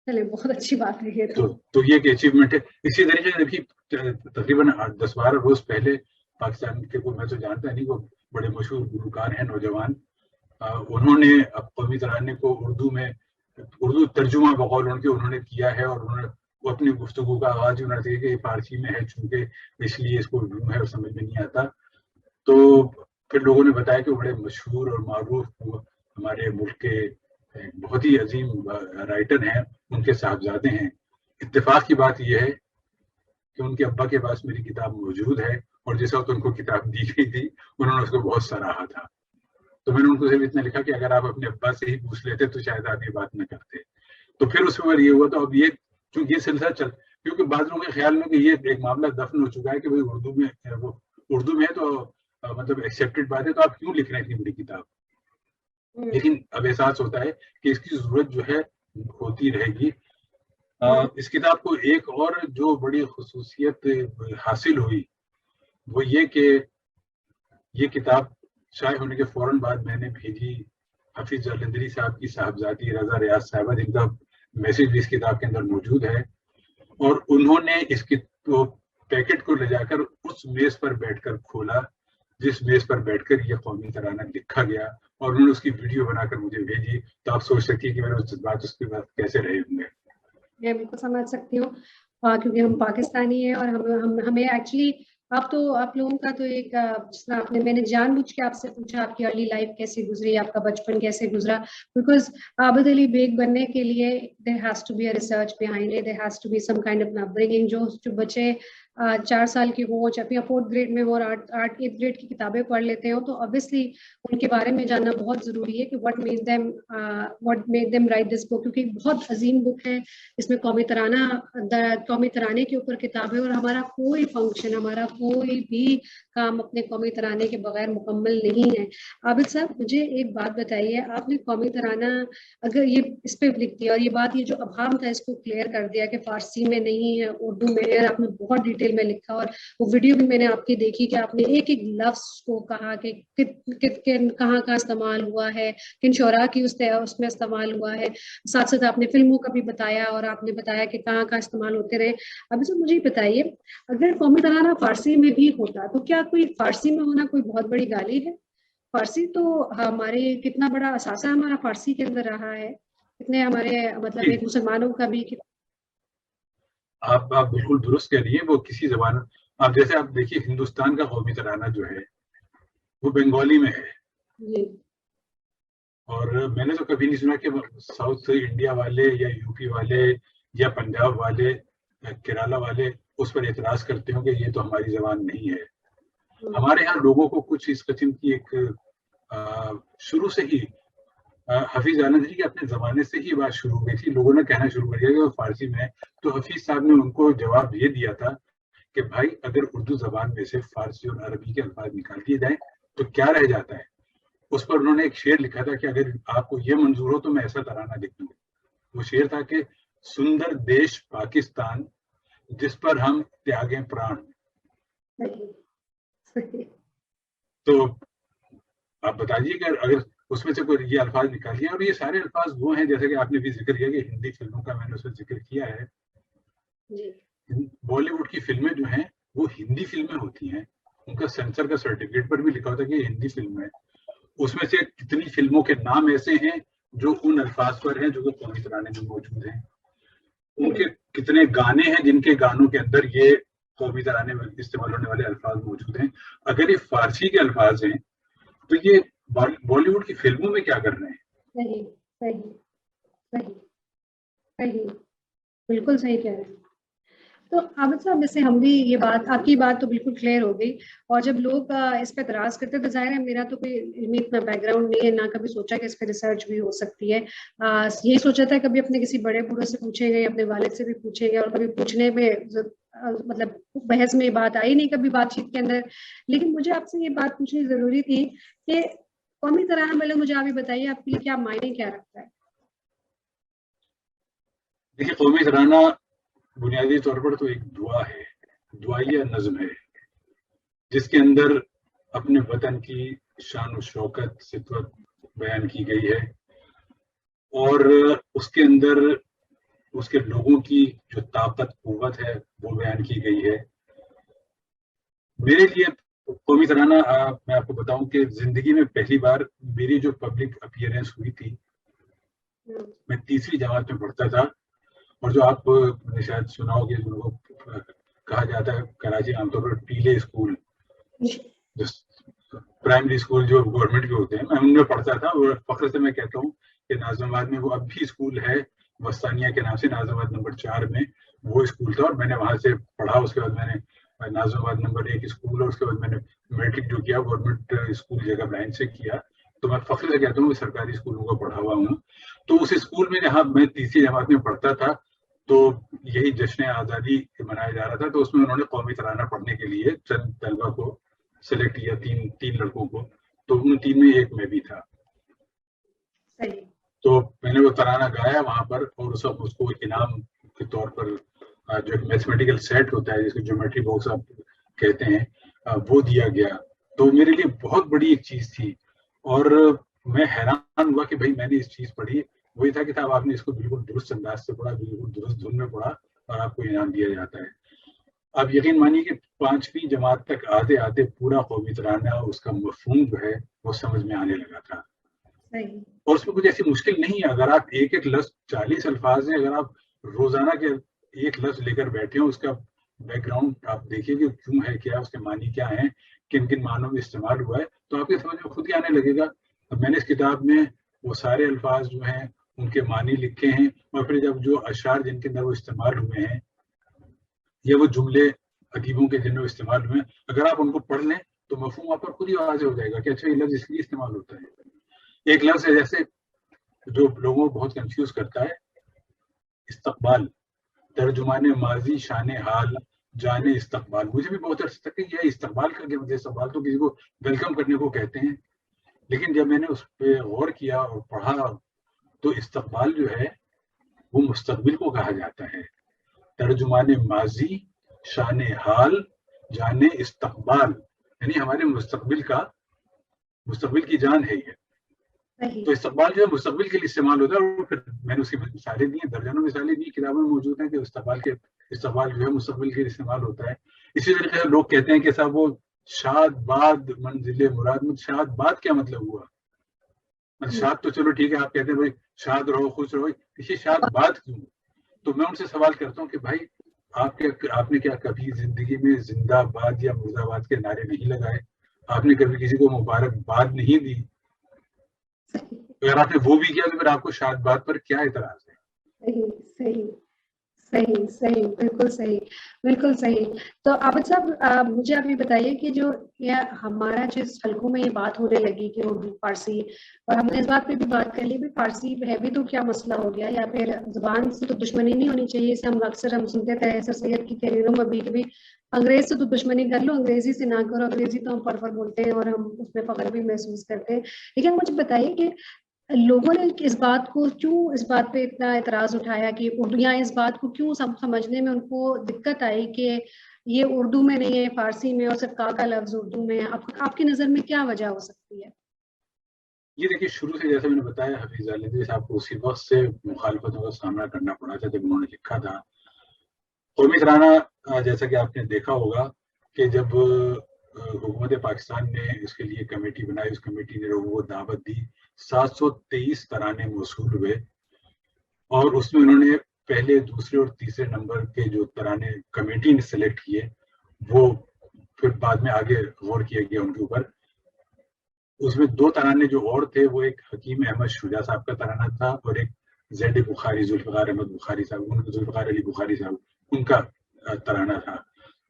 چلے بہت اچھی بات ہے تو یہ ایک اچیومنٹ ہے. اسی طریقے سے تقریباً 10-12 روز پہلے پاکستان کے کو میں تو جانتا نہیں, وہ بڑے مشہور گلوکار ہیں نوجوان, انہوں نے قومی ترانے کو اردو ترجمہ بقول ان کے انہوں نے کیا ہے, اور انہوں نے وہ اپنی گفتگو کا آغاز انہوں نے کہ فارسی میں ہے چونکہ اس لیے اس کو اردو میں ہے اور سمجھ میں نہیں آتا. تو پھر لوگوں نے بتایا کہ بڑے مشہور اور معروف ہمارے ملک کے بہت ہی عظیم رائٹر ہیں, ان کے صاحبزادے ہیں. اتفاق کی بات یہ ہے کہ ان کے ابا کے پاس میری کتاب موجود ہے, اور جس وقت ان کو کتاب دی گئی تھی انہوں نے اس کو بہت سراہا تھا. تو میں نے ان کو صرف اتنا لکھا کہ اگر آپ اپنے ابا سے ہی پوچھ لیتے تو شاید آپ یہ بات نہ کرتے. تو پھر اس میں یہ ہوا, تو اب یہ چونکہ یہ سلسلہ کیونکہ بعض لوگوں کے خیال میں کہ یہ ایک معاملہ دفن ہو چکا ہے کہ بھائی اردو میں ہے تو مطلب ایکسیپٹڈ بات ہے, تو آپ کیوں لکھ رہے ہیں اتنی بڑی کتاب. لیکن اب احساس ہوتا ہے کہ اس کی ضرورت جو ہے ہوتی رہے گی. اس کتاب کو ایک اور جو بڑی خصوصیت حاصل ہوئی وہ یہ کہ یہ کتاب شائع ہونے کے فوراً بعد میں نے بھیجی حفیظ جالندھری صاحب کی صاحبزادی رضا ریاض صاحبہ, جن کا میسج بھی اس کتاب کے اندر موجود ہے, اور انہوں نے اس کی پیکٹ کو لے جا کر اس میز پر بیٹھ کر کھولا جس میز پر بیٹھ کر یہ قومی ترانہ لکھا گیا, اور انہوں نے اس کی ویڈیو بنا کر مجھے بھیجی. تو آپ سوچ سکتی ہیں کہ میرے جذبات اس کے بعد کیسے رہے ہوں گے. میں بالکل سمجھ سکتی ہوں, کیونکہ ہم پاکستانی ہیں اور ہمیں ایکچولی آپ لوگوں کا تو ایک جس طرح میں نے جان بوجھ کے آپ سے پوچھا آپ کی ارلی لائف کیسے گزری, آپ کا بچپن کیسے گزرا, بیکاز عابد علی بیگ بننے کے لیے there has to be a research behind it, there has to be some kind of upbringing. جو بچے 4 سال کے ہوں چاہے 4th گریڈ میں ہو اور 8th 8th گریڈ کی کتابیں پڑھ لیتے ہوں, تو obviously ان کے بارے میں جاننا بہت ضروری ہے کہ what made them write this book, کیونکہ بہت عظیم بک ہے. اس میں قومی ترانے کے اوپر کتاب ہے, اور ہمارا کوئی فنکشن, ہمارا کوئی بھی کام اپنے قومی ترانے کے بغیر مکمل نہیں ہے. عابد صاحب مجھے ایک بات بتائیے, آپ نے قومی ترانہ اگر یہ اس پہ لکھ دیا اور یہ بات یہ جو ابہام تھا اس کو کلیئر کر دیا کہ فارسی میں نہیں ہے اردو میں ہے, آپ نے بہت ڈیٹیل میں لکھا, اور وہ ویڈیو بھی میں نے آپ کی دیکھی کہ آپ نے ایک ایک لفظ کو کہا کہ کہاں کہاں استعمال ہوا ہے, کن شعراء کی اس میں استعمال ہوا ہے, ساتھ ساتھ آپ نے فلموں کا بھی بتایا اور آپ نے بتایا کہ کہاں کہاں استعمال ہوتے رہے. ابھی سر مجھے بتائیے, اگر قومی ترانہ فارسی میں بھی ہوتا تو کیا کوئی فارسی میں ہونا کوئی بہت بڑی گالی ہے؟ فارسی تو ہمارے کتنا بڑا اثاثہ ہمارا فارسی کے اندر رہا ہے, کتنے ہمارے مطلب ایک مسلمانوں کا بھی. آپ بالکل درست کہہ رہی ہیں, وہ کسی زبان آپ جیسے آپ دیکھیے ہندوستان کا قومی ترانہ جو ہے وہ بنگالی میں ہے جی, اور میں نے تو کبھی نہیں سنا کہ ساؤتھ انڈیا والے یا یو پی والے یا پنجاب والے کیرالا والے اس پر اعتراض کرتے ہوں کہ یہ تو ہماری زبان نہیں ہے. ہمارے یہاں لوگوں کو کچھ اس قسم کی ایک شروع سے ہی حفیظ جالندھری کی اپنے زمانے سے ہی بات شروع ہوئی تھی, لوگوں نے کہنا شروع کر دیا کہ وہ فارسی میں ہے. تو حفیظ صاحب نے ان کو جواب یہ دیا تھا کہ بھائی اگر اردو زبان میں سے فارسی اور عربی کے الفاظ نکال دیے جائیں تو کیا رہ جاتا ہے. اس پر انہوں نے ایک شعر لکھا تھا کہ اگر آپ کو یہ منظور ہو تو میں ایسا ترانہ لکھ دوں. وہ شعر تھا کہ سندر دیش پاکستان جس پر ہم تیاگیں پران. تو آپ بتائیے کہ اگر اس میں سے کوئی یہ الفاظ نکالیے, اور یہ سارے الفاظ وہ ہیں جیسے کہ آپ نے بھی ذکر کیا کہ ہندی فلموں کا میں نے اس میں ذکر کیا ہے. بالی ووڈ کی فلمیں جو ہیں وہ ہندی فلمیں ہوتی ہیں, ان کا سینسر کا سرٹیفکیٹ پر بھی لکھا ہوتا ہے کہ یہ ہندی فلم ہے. اس میں سے کتنی فلموں کے نام ایسے ہیں جو ان الفاظ پر ہیں جو کہ قومی ترانے میں موجود ہیں. ان کے کتنے گانے ہیں جن کے گانوں کے اندر یہ قومی ترانے میں استعمال ہونے والے الفاظ موجود ہیں. اگر یہ فارسی کے الفاظ ہیں تو یہ بالی ووڈ کی فلموں میں کیا کر رہے ہیں؟ صحیح صحیح صحیح صحیح, بالکل صحیح کہہ رہے ہیں. تو عابد صاحب جیسے ہم بھی یہ بات, آپ کی بات تو بالکل کلیئر ہو گئی, اور جب لوگ اس پہ اعتراض کرتے تو ظاہر ہے میرا تو کوئی علمی اتنا بیک گراؤنڈ نہیں ہے, نہ کبھی سوچا کہ اس پہ ریسرچ بھی ہو سکتی ہے. یہی سوچا تھا کبھی اپنے کسی بڑے بوڑھے سے پوچھیں گے, اپنے والد سے بھی پوچھیں گے, اور کبھی پوچھنے میں مطلب بحث میں بات آئی نہیں کبھی بات چیت کے اندر. لیکن مجھے آپ سے یہ بات پوچھنی ضروری تھی کہ قومی ترانہ پہلے مجھے آپ یہ بتائیے آپ کے لیے کیا معنی کیا رکھتا ہے؟ دیکھیے قومی ترانہ بنیادی طور پر تو ایک دعا ہے, دعائیہ نظم ہے جس کے اندر اپنے وطن کی شان و شوکت ستوت بیان کی گئی ہے, اور اس کے اندر اس کے لوگوں کی جو طاقت قوت ہے وہ بیان کی گئی ہے. میرے لیے قومی ترانہ میں آپ کو بتاؤں کہ زندگی میں پہلی بار میری جو پبلک اپیئرنس ہوئی تھی، میں تیسری جماعت میں پڑھتا تھا، اور جو آپ نے شاید سنا ہوگا جن کو کہا جاتا ہے کراچی عام طور پر پیلے اسکول، پرائمری اسکول جو گورنمنٹ کے ہوتے ہیں، میں ان میں پڑھتا تھا. اور فخر سے میں کہتا ہوں کہ ناظم آباد میں وہ اب بھی اسکول ہے وسطانیہ کے نام سے، ناظم آباد نمبر 4 میں وہ اسکول تھا، اور میں نے وہاں سے پڑھا. اس کے بعد میں نے ناظم آباد نمبر 1 اسکول، اور اس کے بعد میں نے میٹرک جو کیا گورنمنٹ اسکول جگہ برانچ سے کیا. تو میں فخر سے کہتا ہوں کہ سرکاری اسکولوں کو پڑھا ہوا ہوں. تو اس اسکول میں جہاں میں تیسری جماعت میں پڑھتا تھا تو یہی جشن آزادی منایا جا رہا تھا، تو اس میں انہوں نے قومی ترانہ پڑھنے کے لیے چند طلبہ کو سلیکٹ کیا، تین لڑکوں کو. تو ان 3 میں ایک میں بھی تھا. تو میں نے وہ ترانہ گایا وہاں پر، اور اس کو انعام کے طور پر جو ایک میتھمیٹیکل سیٹ ہوتا ہے جس کو جیومیٹری باکس آپ کہتے ہیں وہ دیا گیا. تو میرے لیے بہت بڑی ایک چیز تھی، اور میں حیران ہوا کہ بھائی میں نے اس چیز پڑھی. وہی تھا کہ صاحب آپ نے اس کو بالکل درست انداز سے پڑھا، بالکل درست دھن میں پڑھا، اور آپ کو انعام دیا جاتا ہے. آپ یقین مانیے کہ 5ویں جماعت تک آتے آتے پورا قومی ترانہ اس کا مفہوم جو ہے وہ سمجھ میں آنے لگا تھا. اور اس میں کچھ ایسی مشکل نہیں ہے. اگر آپ ایک لفظ 40 الفاظ ہیں، اگر آپ روزانہ کے ایک لفظ لے کر بیٹھے ہوں، اس کا بیک گراؤنڈ آپ دیکھیے کہ کیوں ہے، کیا اس کے معنی کیا ہیں، کن کن معنوں میں استعمال ہوا ہے، تو آپ کے سمجھ میں خود ہی آنے لگے گا. اب میں نے اس کتاب میں وہ سارے الفاظ جو ہیں ان کے معنی لکھے ہیں، اور پھر جب جو اشعار جن کے اندر وہ استعمال ہوئے ہیں یا وہ جملے ادیبوں کے جن میں استعمال ہوئے ہیں، اگر آپ ان کو پڑھ لیں تو مفہوم آپ پر خود ہی واضح ہو جائے گا کہ اچھا یہ لفظ اس لیے استعمال ہوتا ہے. ایک لفظ ہے جیسے جو لوگوں کو بہت کنفیوز کرتا ہے، استقبال. ترجمان ماضی شان حال جانے استقبال. مجھے بھی بہت عرصے تک یہ استقبال کر کے مجھے استقبال تو کسی کو ویلکم کرنے کو کہتے ہیں، لیکن جب میں نے اس پہ غور کیا اور پڑھا تو استقبال جو ہے وہ مستقبل کو کہا جاتا ہے. ترجمان ماضی شان حال جانے استقبال، یعنی ہمارے مستقبل کی جان ہے یہ. تو استقبال جو ہے مستقبل کے لیے استعمال ہوتا ہے. اور پھر میں نے اس کی مثالیں دی ہیں، درجنوں مثالیں دی، کتابوں میں موجود ہیں کہ استقبال جو ہے مستقبل کے لیے استعمال ہوتا ہے. اسی طریقے سے لوگ کہتے ہیں کہ صاحب وہ شاد باد منزل مراد. شاد باد کیا مطلب ہوا؟ شاد تو چلو ٹھیک ہے، آپ کہتے ہیں بھائی شاد رہو خوش رہو، اسی شاد باد کیوں؟ تو میں ان سے سوال کرتا ہوں کہ بھائی آپ نے کیا کبھی زندگی میں زندہ باد یا مرد آباد کے نعرے نہیں لگائے؟ آپ نے کبھی کسی کو مبارک باد نہیں دی؟ اگر آپ نے وہ بھی کیا تو پھر آپ کو شاد باد پر کیا اعتراض ہے؟ صحیح بالکل صحیح. تو عابد صاحب مجھے آپ یہ بتائیے کہ جو یہ ہمارا جس حلقوں میں یہ بات ہونے لگی کہ اردو فارسی، اور ہم نے اس بات پہ بھی بات کر لی بھی فارسی ہے بھی تو کیا مسئلہ ہو گیا، یا پھر زبان سے تو دشمنی نہیں ہونی چاہیے. اسے ہم سنتے تھے سر سید کی تحریروں میں بھی انگریز سے تو دشمنی کر لو، انگریزی سے نہ کرو. انگریزی تو ہم پر بولتے ہیں اور ہم اس میں فخر بھی محسوس کرتے ہیں. لیکن مجھے بتائیے کہ لوگوں نے اس بات پہ اتنا اعتراض اٹھایا کہ اردو، اس بات کو کیوں سمجھنے میں ان کو دقت آئی کہ یہ اردو میں نہیں ہے، فارسی میں، اور صرف کا لفظ اردو میں. آپ کی نظر میں کیا وجہ ہو سکتی ہے؟ یہ دیکھیے شروع سے جیسے میں نے بتایا، حفیظ علی صاحب کو اسی وقت سے مخالفتوں کا سامنا کرنا پڑا تھا جب انہوں نے لکھا تھا قومی ترانہ. جیسا کہ آپ نے دیکھا ہوگا کہ جب حکومت پاکستان نے اس کے لیے کمیٹی بنائی، اس کمیٹی نے لوگوں کو دعوت دی، 723 ترانے موصول ہوئے، اور اس میں انہوں نے پہلے، دوسرے اور تیسرے نمبر کے جو ترانے کمیٹی نے سلیکٹ کیے وہ پھر بعد میں آگے غور کیا گیا ان کے اوپر. اس میں 2 ترانے جو اور تھے وہ ایک حکیم احمد شجاع صاحب کا ترانہ تھا، اور ایک زید بخاری، ذوالفقار احمد بخاری صاحب، ذوالفقار علی بخاری صاحب، ان کا ترانہ تھا.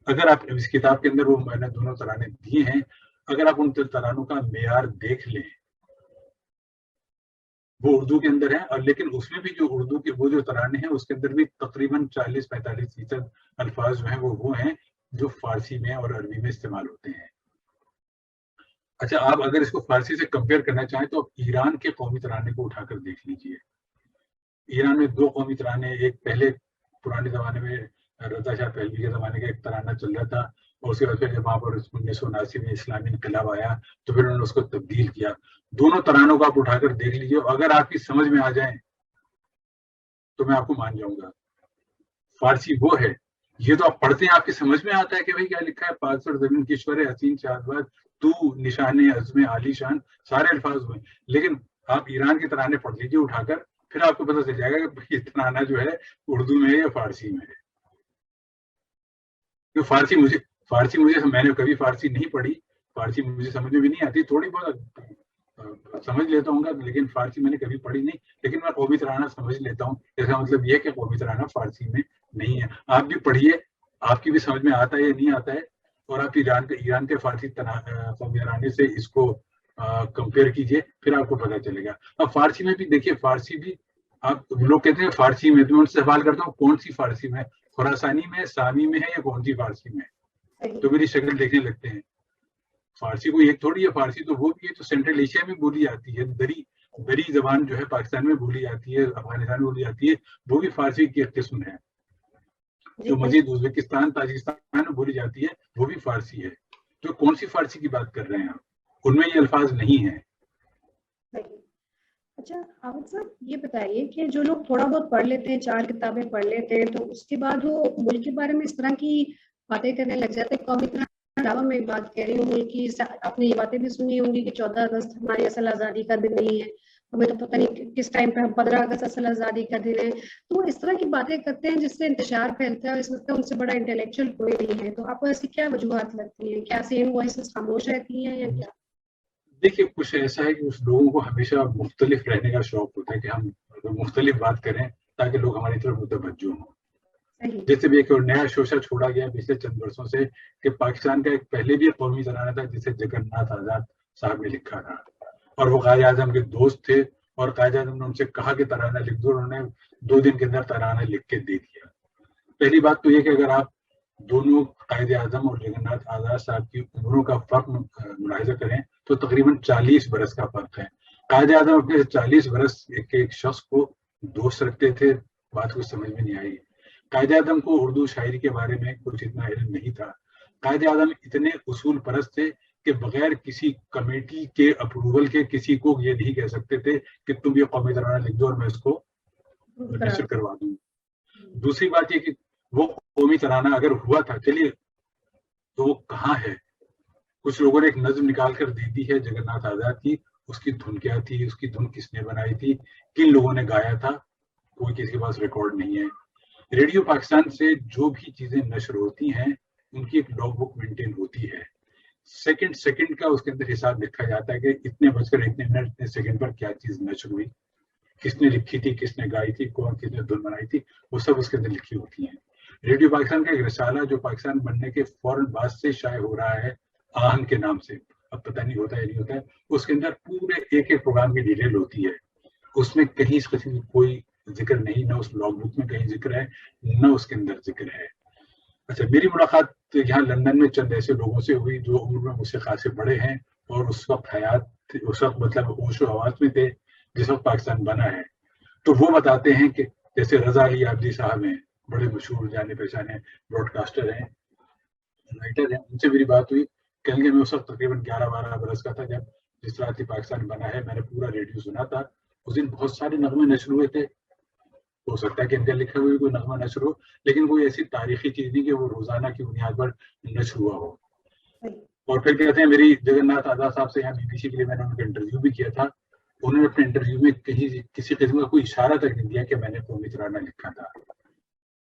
اگر آپ اس کتاب کے اندر وہ میں نے دونوں ترانے دیے ہیں، اگر آپ ان ترانوں کا معیار دیکھ لیں وہ اردو کے اندر ہیں، اور لیکن اس میں بھی جو اردو کے وہ جو ترانے ہیں اس کے اندر بھی تقریباً 40-45% الفاظ جو ہیں وہ ہیں جو فارسی میں اور عربی میں استعمال ہوتے ہیں. اچھا، آپ اگر اس کو فارسی سے کمپیئر کرنا چاہیں تو آپ ایران کے قومی ترانے کو اٹھا کر دیکھ لیجئے. ایران میں 2 قومی ترانے، ایک پہلے پرانے زمانے میں رضا شاہ پہلوی کے زمانے کا ایک ترانہ چل رہا تھا، اور اس کے بعد پھر جب وہاں پر 1979 میں اسلامی انقلاب آیا تو پھر انہوں نے اس کو تبدیل کیا. دونوں ترانوں کو آپ اٹھا کر دیکھ لیجئے، اگر آپ کی سمجھ میں آ جائیں تو میں آپ کو مان جاؤں گا. فارسی وہ ہے یہ تو آپ پڑھتے ہیں آپ کی سمجھ میں آتا ہے کہ بھائی کیا لکھا ہے، پاک سر زمین کشور ہے حسین شہباز تو نشان عزم عالی شان، سارے الفاظ ہوئے. لیکن آپ ایران کے ترانے پڑھ لیجیے اٹھا کر، پھر آپ کو پتہ چل جائے گا کہ یہ ترانہ جو ہے اردو میں ہے یا فارسی میں ہے. کہ فارسی مجھے میں نے کبھی فارسی نہیں پڑھی، فارسی مجھے سمجھ میں بھی نہیں آتی، تھوڑی بہت سمجھ لیتا ہوں گا، لیکن فارسی میں نے کبھی پڑھی نہیں. لیکن میں قومی ترانہ سمجھ لیتا ہوں. اس کا مطلب یہ کہ قومی ترانہ فارسی میں نہیں ہے. آپ بھی پڑھیے، آپ کی بھی سمجھ میں آتا ہے یا نہیں آتا ہے، اور آپ ایران کے فارسی قومی ترانے سے اس کو کمپیئر کیجئے، پھر آپ کو پتہ چلے گا. اب فارسی میں بھی دیکھیے، فارسی بھی آپ لوگ کہتے ہیں فارسی میں، تو میں ان سے سوال کرتا ہوں کون سی فارسی میں، خراسانی میں، سامی میں ہے، یا کون سی فارسی میں؟ تو میری شکل دیکھنے لگتے ہیں. فارسی کوئی ایک تھوڑی ہے، فارسی تو وہ بھی ہے جو سینٹرل ایشیا میں بولی جاتی ہے. دری زبان جو ہے پاکستان میں بولی جاتی ہے، افغانستان میں بولی جاتی ہے، وہ بھی فارسی کی ایک قسم ہے. جو مزید ازبکستان تاجکستان میں بولی جاتی ہے وہ بھی فارسی ہے. تو کون سی فارسی کی بات کر رہے ہیں آپ؟ ان میں یہ الفاظ نہیں ہیں. اچھا عابد صاحب یہ بتائیے کہ جو لوگ تھوڑا بہت پڑھ لیتے ہیں، 4 کتابیں پڑھ لیتے ہیں، تو اس کے بعد وہ ملک کے بارے میں اس طرح کی باتیں کرنے لگ جاتے ہیں. قومی علاوہ میں بات کہہ رہی ہوں، ملک کی آپ نے یہ باتیں بھی سنی ہوں گی کہ 14 اگست ہماری اصل آزادی کا دن نہیں ہے، ہمیں تو پتہ نہیں کس ٹائم پہ ہم 15 اگست اصل آزادی کا دن ہے. تو وہ اس طرح کی باتیں کرتے ہیں جس سے انتشار پھیلتا ہے، اور اس وقت ان سے بڑا انٹلیکچوئل کوئی نہیں ہے. تو آپ کو ایسی کیا وجوہات لگتی ہیں؟ کیا سیم وائسز خاموش رہتی ہیں یا کیا؟ دیکھیے کچھ ایسا ہے کہ اس لوگوں کو ہمیشہ مختلف رہنے کا شوق ہوتا ہے کہ ہم مختلف بات کریں تاکہ لوگ ہماری طرف متوجہ ہوں. جیسے بھی ایک نیا شوشہ چھوڑا گیا پچھلے چند برسوں سے کہ پاکستان کا ایک پہلے بھی ایک قومی ترانہ تھا جسے جگن ناتھ آزاد صاحب نے لکھا تھا، اور وہ قائد اعظم کے دوست تھے، اور قائد اعظم نے ان سے کہا کہ ترانہ لکھ دو، انہوں نے 2 دن کے اندر ترانہ لکھ کے دے دیا. پہلی بات تو یہ کہ اگر آپ دونوں قائد اعظم اور جگن ناتھ آزاد صاحب کی عمروں کا فرق ملاحظہ کریں تو تقریباً 40 برس کا فرق ہے. قائد اعظم اپنے 40 برس ایک شخص کو دوست رکھتے تھے، بات کچھ سمجھ میں نہیں آئی. قائد اعظم کو اردو شاعری کے بارے میں کچھ اتنا علم نہیں تھا. قائد اعظم اتنے اصول پرست تھے کہ بغیر کسی کمیٹی کے اپروول کے کسی کو یہ نہیں کہہ سکتے تھے کہ تم یہ قومی ترانہ لکھ دو اور میں اس کو نشر کروا دوں. دوسری بات یہ کہ وہ قومی ترانہ اگر ہوا تھا، چلیے تو وہ کہاں ہے؟ کچھ لوگوں نے ایک نظم نکال کر دے دی ہے جگن ناتھ آزاد کی، اس کی دھن کیا تھی، اس کی دھن کس نے بنائی تھی، کن لوگوں نے گایا تھا، کوئی کسی کے پاس ریکارڈ نہیں ہے. ریڈیو پاکستان سے جو بھی چیزیں نشر ہوتی ہیں ان کی ایک لاگ بک مینٹین ہوتی ہے. سیکنڈ کا اس کے اندر حساب لکھا جاتا ہے کہ اتنے بج کر اتنے منٹ اتنے سیکنڈ پر کیا چیز نشر ہوئی، کس نے لکھی تھی، کس نے گائی تھی، کس نے دھن بنائی تھی، وہ سب اس کے اندر لکھی ہوتی ہیں. ریڈیو پاکستان کا ایک رسالہ جو پاکستان بننے کے فوراً بعد سے شائع ہو رہا ہے آہن کے نام سے، اب پتہ نہیں ہوتا ہے نہیں ہوتا ہے، اس کے اندر پورے ایک پروگرام کی ڈیٹیل ہوتی ہے. اس میں کہیں اس قسم کی کوئی ذکر نہیں، نہ اس لاگ بک میں کہیں ذکر ہے، نہ اس کے اندر ذکر ہے. اچھا، میری ملاقات یہاں لندن میں چند ایسے لوگوں سے ہوئی جو عمر میں مجھ سے خاصے بڑے ہیں اور اس وقت حیات، اس وقت مطلب ہوش و حواس میں تھے جس وقت پاکستان بنا ہے. تو وہ بتاتے ہیں کہ جیسے رضا علی عابدی صاحب ہیں، بڑے مشہور جانے پہچانے براڈ کاسٹر ہیں، رائٹر ہیں، ان سے میری بات ہوئی. کہیں گے میں اس وقت تقریباً 11-12 برس کا تھا جب جس طرح سے پاکستان بنا ہے، میں نے پورا ریڈیو سنا تھا. اس دن بہت سارے نغمے نشر ہوئے تھے، ہو سکتا ہے کہ ان کے لکھے ہوئے کوئی نغمہ نشر ہو، لیکن کوئی ایسی تاریخی چیز نہیں کہ وہ روزانہ کی بنیاد پر نشر ہوا ہو. اور پھر کہتے ہیں میری جگن ناتھ آزاد صاحب سے یہاں BBC کے لیے میں نے ان کا انٹرویو بھی کیا تھا، انہوں نے اپنے انٹرویو میں کہیں کسی قسم کا کوئی اشارہ تک نہیں دیا کہ میں نے قومی ترانہ لکھا تھا.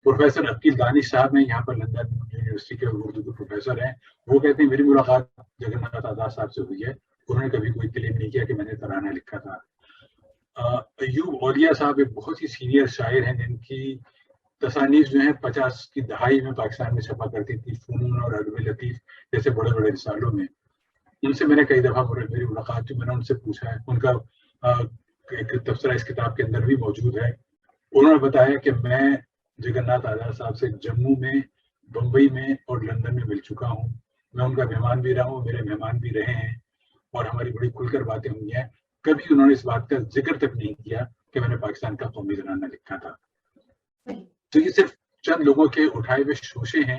پروفیسر عقیل دانش صاحب ہیں، یہاں پر لندن یونیورسٹی کے اردو کے پروفیسر ہیں، وہ کہتے ہیں میری ملاقات جگن ناتھ آزاد صاحب سے ہوئی ہے، انہوں نے کبھی کوئی کلیم نہیں کیا کہ میں نے ترانہ لکھا تھا. ایوب اولیاء صاحب ایک بہت ہی سینئر شاعر ہیں جن کی تصانیف جو ہیں 50 کی دہائی میں پاکستان میں چھپا کرتی تھی، فنون اور ادب لطیف جیسے بڑے بڑے رسالوں میں. ان سے میں نے کئی دفعہ میری ملاقات کی، میں نے ان سے پوچھا ہے، ان کا ایک تبصرہ اس کتاب کے اندر بھی موجود ہے. انہوں نے بتایا کہ میں جگن ناتھ آزاد صاحب سے جموں میں، بمبئی میں اور لندن میں مل چکا ہوں، میں ان کا مہمان بھی رہا ہوں، میرے مہمان بھی رہے ہیں، اور ہماری بڑی کھل کر باتیں ہوئی ہیں. کبھی انہوں نے اس بات کا ذکر تک نہیں کیا کہ میں نے پاکستان کا قومی ترانہ لکھا تھا. تو یہ صرف چند لوگوں کے اٹھائے ہوئے شوشے ہیں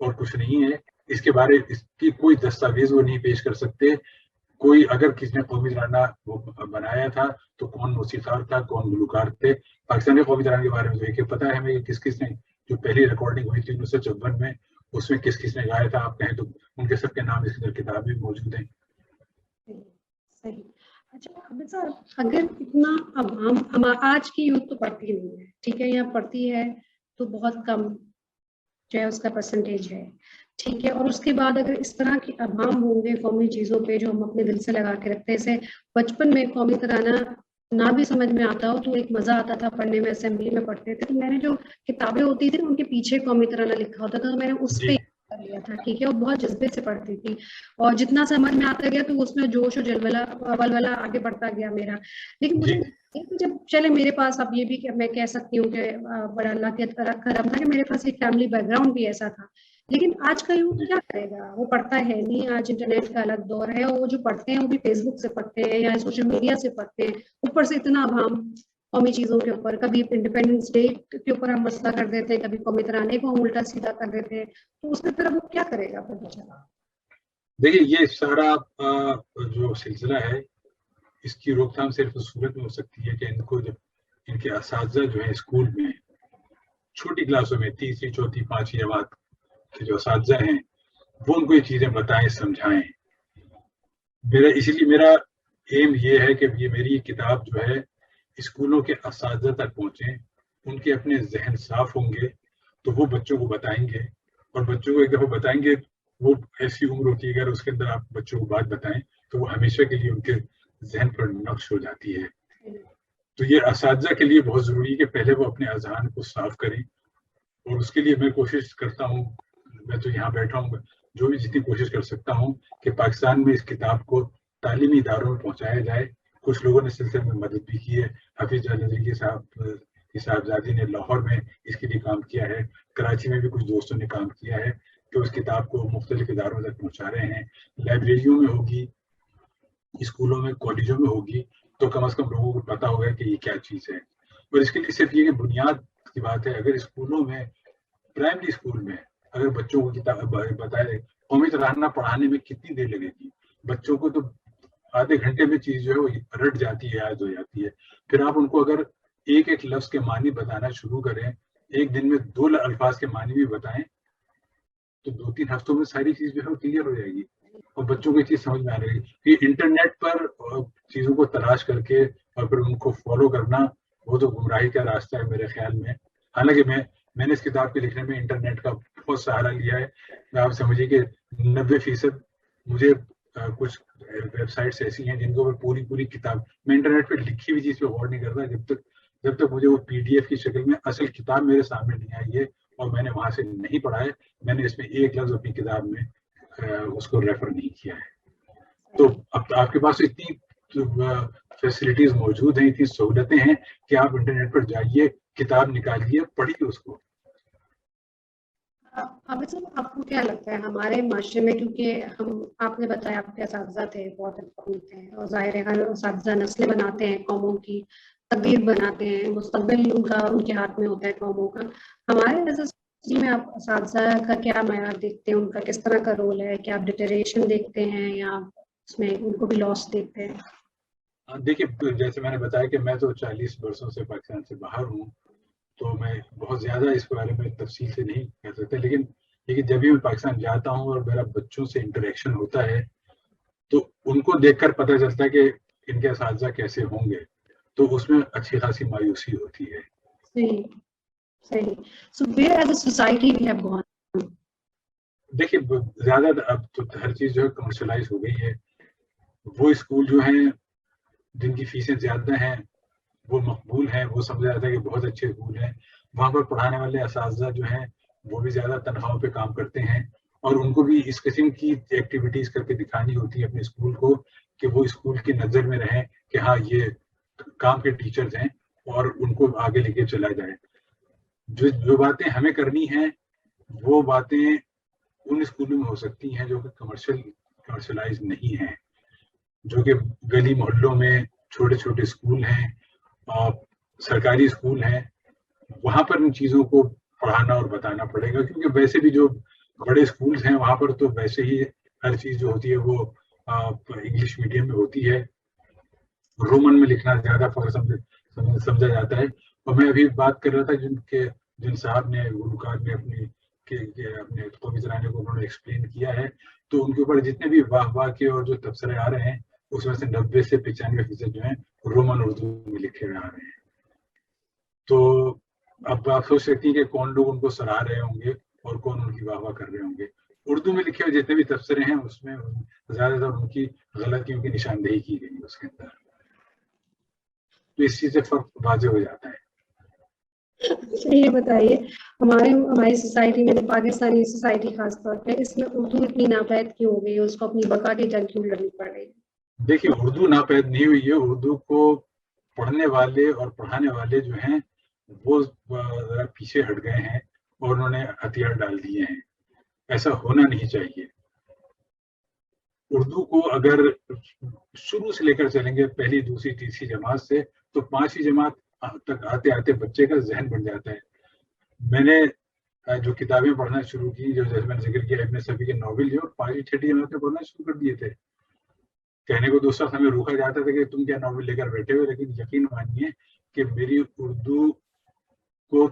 اور کچھ نہیں ہے. اس کے بارے اس کی کوئی دستاویز وہ نہیں پیش کر سکتے. کوئی اگر کسی نے قومی ترانہ وہ بنایا تھا تو کون موسیقار تھا، کون گلوکار تھے. پاکستان کے قومی ترانہ کے بارے میں تو یہ کہ پتہ ہے ہمیں کس کس نے جو پہلی ریکارڈنگ ہوئی تھی 1954 میں، اس میں کس کس نے گایا تھا آپ کہیں تو ان کے سب کے نام اس کتاب میں موجود ہیں. صحیح. اچھا عابد صاحب، اگر اتنا عوام آج کی یوتھ تو پڑھتی نہیں ہے، ٹھیک ہے، یا پڑھتی ہے تو بہت کم جو ہے اس کا پرسنٹیج ہے، ٹھیک ہے، اور اس کے بعد اگر اس طرح کی ابہام ہوں گے قومی چیزوں پہ جو ہم اپنے دل سے لگا کے رکھتے ہیں، جیسے بچپن میں قومی ترانہ نہ بھی سمجھ میں آتا ہو تو ایک مزہ آتا تھا پڑھنے میں، اسمبلی میں پڑھتے تھے تو میں نے جو کتابیں ہوتی تھی ان کے پیچھے قومی ترانہ لکھا ہوتا تھا تو میں نے اس پہ کر لیا تھا، ٹھیک ہے، اور بہت جذبے سے پڑھتی تھی اور جتنا سمجھ میں آتا گیا تو اس میں جوش اور ولولہ آگے بڑھتا گیا میرا. لیکن مجھے جب چلے میرے پاس اب یہ بھی کہ میں کہہ سکتی ہوں کہ بڑا اللہ کے کرم تھا کہ میرے پاس ایک فیملی بیک گراؤنڈ بھی ایسا تھا، لیکن آج کا یوتھ کیا کرے گا، وہ پڑھتا ہے نہیں. آج انٹرنیٹ کا الگ دور ہے اور وہ جو پڑھتے ہیں وہ بھی فیس بک سے پڑھتے ہیں یا سوشل میڈیا سے پڑھتے ہیں، اوپر سے اتنا ابہام قومی چیزوں کے اوپر، کبھی انڈیپینڈنس ڈے کے اوپر ہم مسئلہ کر دیتے ہیں، کبھی قومی ترانے کو ہم الٹا سیدھا کر دیتے ہیں، تو اس کی طرف وہ کیا کرے گا پھر بیچارہ؟ دیکھیے یہ سارا جو سلسلہ ہے اس کی روک تھام صرف اس صورت میں ہو سکتی ہے کہ ان کو جب ان کے اساتذہ جو ہے اسکول میں چھوٹی کلاسوں میں 3ری 4تھی 5ویں جماعت کے جو اساتذہ ہیں وہ ان کو یہ چیزیں بتائیں، سمجھائیں. اسی لیے میرا ایم یہ ہے کہ یہ میری کتاب جو ہے اسکولوں کے اساتذہ تک پہنچیں، ان کے اپنے ذہن صاف ہوں گے تو وہ بچوں کو بتائیں گے، اور بچوں کو ایک دفعہ بتائیں گے وہ ایسی عمر ہوتی ہے اگر اس کے اندر آپ بچوں کو بات بتائیں تو وہ ہمیشہ کے لیے ان کے ذہن پر نقش ہو جاتی ہے. تو یہ اساتذہ کے لیے بہت ضروری ہے کہ پہلے وہ اپنے اذہان کو صاف کریں، اور اس کے لیے میں کوشش کرتا ہوں، میں تو یہاں بیٹھا ہوں، جو بھی جتنی کوشش کر سکتا ہوں کہ پاکستان میں اس کتاب کو تعلیمی اداروں میں پہنچایا جائے. کچھ لوگوں نے سلسلے میں مدد بھی کی ہے. حفیظ جہاں صاحبزادی نے لاہور میں اس کے لیے کام کیا ہے، کراچی میں بھی کچھ دوستوں نے کام کیا ہے کہ اس کتاب کو مختلف اداروں تک پہنچا رہے ہیں. لائبریریوں میں ہوگی، اسکولوں میں، کالجوں میں ہوگی تو کم از کم لوگوں کو پتا ہوگا کہ یہ کیا چیز ہے. اور اس کے لیے صرف یہ کہ بنیاد کی بات ہے، اگر اسکولوں میں، پرائمری اسکول میں اگر بچوں کو کتاب بتائے قومی ترانہ پڑھانے میں کتنی دیر لگے گی، بچوں کو تو آدھے گھنٹے میں چیز جو ہے وہ رٹ جاتی ہے، یاد ہو جاتی ہے. پھر آپ ان کو اگر ایک ایک لفظ کے معنی بتانا شروع کریں، ایک دن میں 2 الفاظ کے معنی بھی بتائیں تو 2-3 ہفتوں میں ساری چیز جو ہے وہ کلیئر ہو جائے گی اور بچوں کو یہ چیز سمجھ میں آ رہی ہے. کہ انٹرنیٹ پر چیزوں کو تلاش کر کے اور پھر ان کو فالو کرنا وہ تو گمراہی کا راستہ ہے میرے خیال میں. حالانکہ میں نے اس کتاب کے لکھنے میں انٹرنیٹ کا بہت سہارا لیا ہے. آپ سمجھیے کہ 90% مجھے کچھ ویب سائٹس ایسی ہیں جن کو پوری کتاب میں انٹرنیٹ پہ لکھی ہوئی چیز پہ غور نہیں کرتا جب تک مجھے وہ PDF کی شکل میں اصل کتاب میرے سامنے نہیں آئی ہے اور میں نے وہاں سے نہیں پڑھا ہے، میں نے اس میں ایک لفظ اپنی کتاب میں اس کو ریفر نہیں کیا ہے. تو اب آپ کے پاس اتنی فیسلٹیز موجود ہیں، اتنی سہولتیں ہیں کہ آپ انٹرنیٹ پر جائیے، کتاب نکالیے، پڑھیے اس کو. عابد صاحب آپ کو کیا لگتا ہے ہمارے معاشرے میں، کیونکہ آپ نے بتایا آپ کے اساتذہ تھے بہت امپورٹنٹ ہیں اور ظاہر ہے ہر اساتذہ نسلیں بناتے ہیں، قوموں کی تقدیر بناتے ہیں، مستقبل ان کے ہاتھ میں ہوتا ہے قوموں کا. ہمارے میں آپ اساتذہ کا کیا معیار دیکھتے ہیں، ان کا کس طرح کا رول ہے، کیا آپ ڈیٹریشن دیکھتے ہیں یا اس میں ان کو بھی لاس دیکھتے ہیں؟ دیکھیے جیسے میں نے بتایا کہ میں تو 40 برسوں سے پاکستان سے باہر ہوں تو میں بہت زیادہ اس بارے میں تفصیل سے نہیں کہہ سکتا، لیکن جب بھی میں پاکستان جاتا ہوں اور میرا بچوں سے انٹریکشن ہوتا ہے تو ان کو دیکھ کر پتہ چلتا ہے کہ ان کے اساتذہ کیسے ہوں گے، تو اس میں اچھی خاصی مایوسی ہوتی ہے. صحیح. So where as a society we have gone. دیکھیے زیادہ اب تو ہر چیز جو ہے کمرشلائز ہو گئی ہے. وہ اسکول جو ہیں جن کی فیسیں زیادہ ہیں وہ مقبول ہیں، وہ سمجھا جاتا ہے کہ بہت اچھے اسکول ہیں، وہاں پر پڑھانے والے اساتذہ جو ہیں وہ بھی زیادہ تنخواہوں پہ کام کرتے ہیں اور ان کو بھی اس قسم کی ایکٹیویٹیز کر کے دکھانی ہوتی ہے اپنے اسکول کو کہ وہ اسکول کی نظر میں رہیں کہ ہاں یہ کام کے ٹیچرز ہیں اور ان کو آگے لے کے چلا جائے. جو باتیں ہمیں کرنی ہیں وہ باتیں ان اسکولوں میں ہو سکتی ہیں جو کہ کمرشلائز نہیں ہیں، جو کہ گلی محلوں میں چھوٹے چھوٹے اسکول ہیں اور سرکاری اسکول ہیں، وہاں پر ان چیزوں کو پڑھانا اور بتانا پڑے گا. کیونکہ ویسے بھی جو بڑے اسکولز ہیں وہاں پر تو ویسے ہی ہر چیز جو ہوتی ہے وہ انگلش میڈیم میں ہوتی ہے، رومن میں لکھنا زیادہ سمجھا جاتا ہے. اور میں ابھی بات کر رہا تھا جن کے جن صاحب نے گلوکار نے اپنے قومی ترانے کو انہوں نے ایکسپلین کیا ہے، تو ان کے اوپر جتنے بھی واہ واہ کے اور جو تبصرے آ رہے ہیں اس میں سے 90 سے 95% جو ہیں رومن اردو میں لکھے ہوئے آ رہے ہیں. تو اب آپ سوچ سکتی ہیں کہ کون لوگ ان کو سراہ رہے ہوں گے اور کون ان کی واہ واہ کر رہے ہوں گے. اردو میں لکھے ہوئے جتنے بھی تبصرے ہیں اس میں زیادہ تر ان کی غلطیوں کی نشاندہی کی گئی ہے اس کے اندر. تو اس چیز سے فرق واضح ہو جاتا ہے. یہ بتائیے ہماری سوسائٹی میں، پاکستانی سوسائٹی خاص طور پہ، اس میں اردو اتنی ناپید کیوں ہو گئی ہے؟ اس کو اپنی بقا کی جنگ کیوں لڑنی پڑ رہی ہے؟ دیکھیے اردو ناپید نہیں ہوئی ہے، اردو کو پڑھنے والے اور پڑھانے والے جو ہیں وہ ذرا پیچھے ہٹ گئے ہیں اور انہوں نے ہتھیار ڈال دیے ہیں. ایسا ہونا نہیں چاہیے. اردو کو اگر شروع سے لے کر چلیں گے پہلی دوسری تیسری جماعت سے، تو 5ویں جماعت تک آتے آتے بچے کا ذہن بن جاتا ہے. میں نے جو کتابیں پڑھنا شروع کی، جو جیسے میں نے ذکر کیا ابن صفی کے ناول جو 5ویں 6ٹھی جماعت میں پڑھنا شروع کر دیے تھے. کہنے کو دوسرا ہمیں روکا جاتا تھا کہ تم کیا ناول لے کر بیٹھے ہوئے، لیکن یقین مانیے کہ میری اردو کو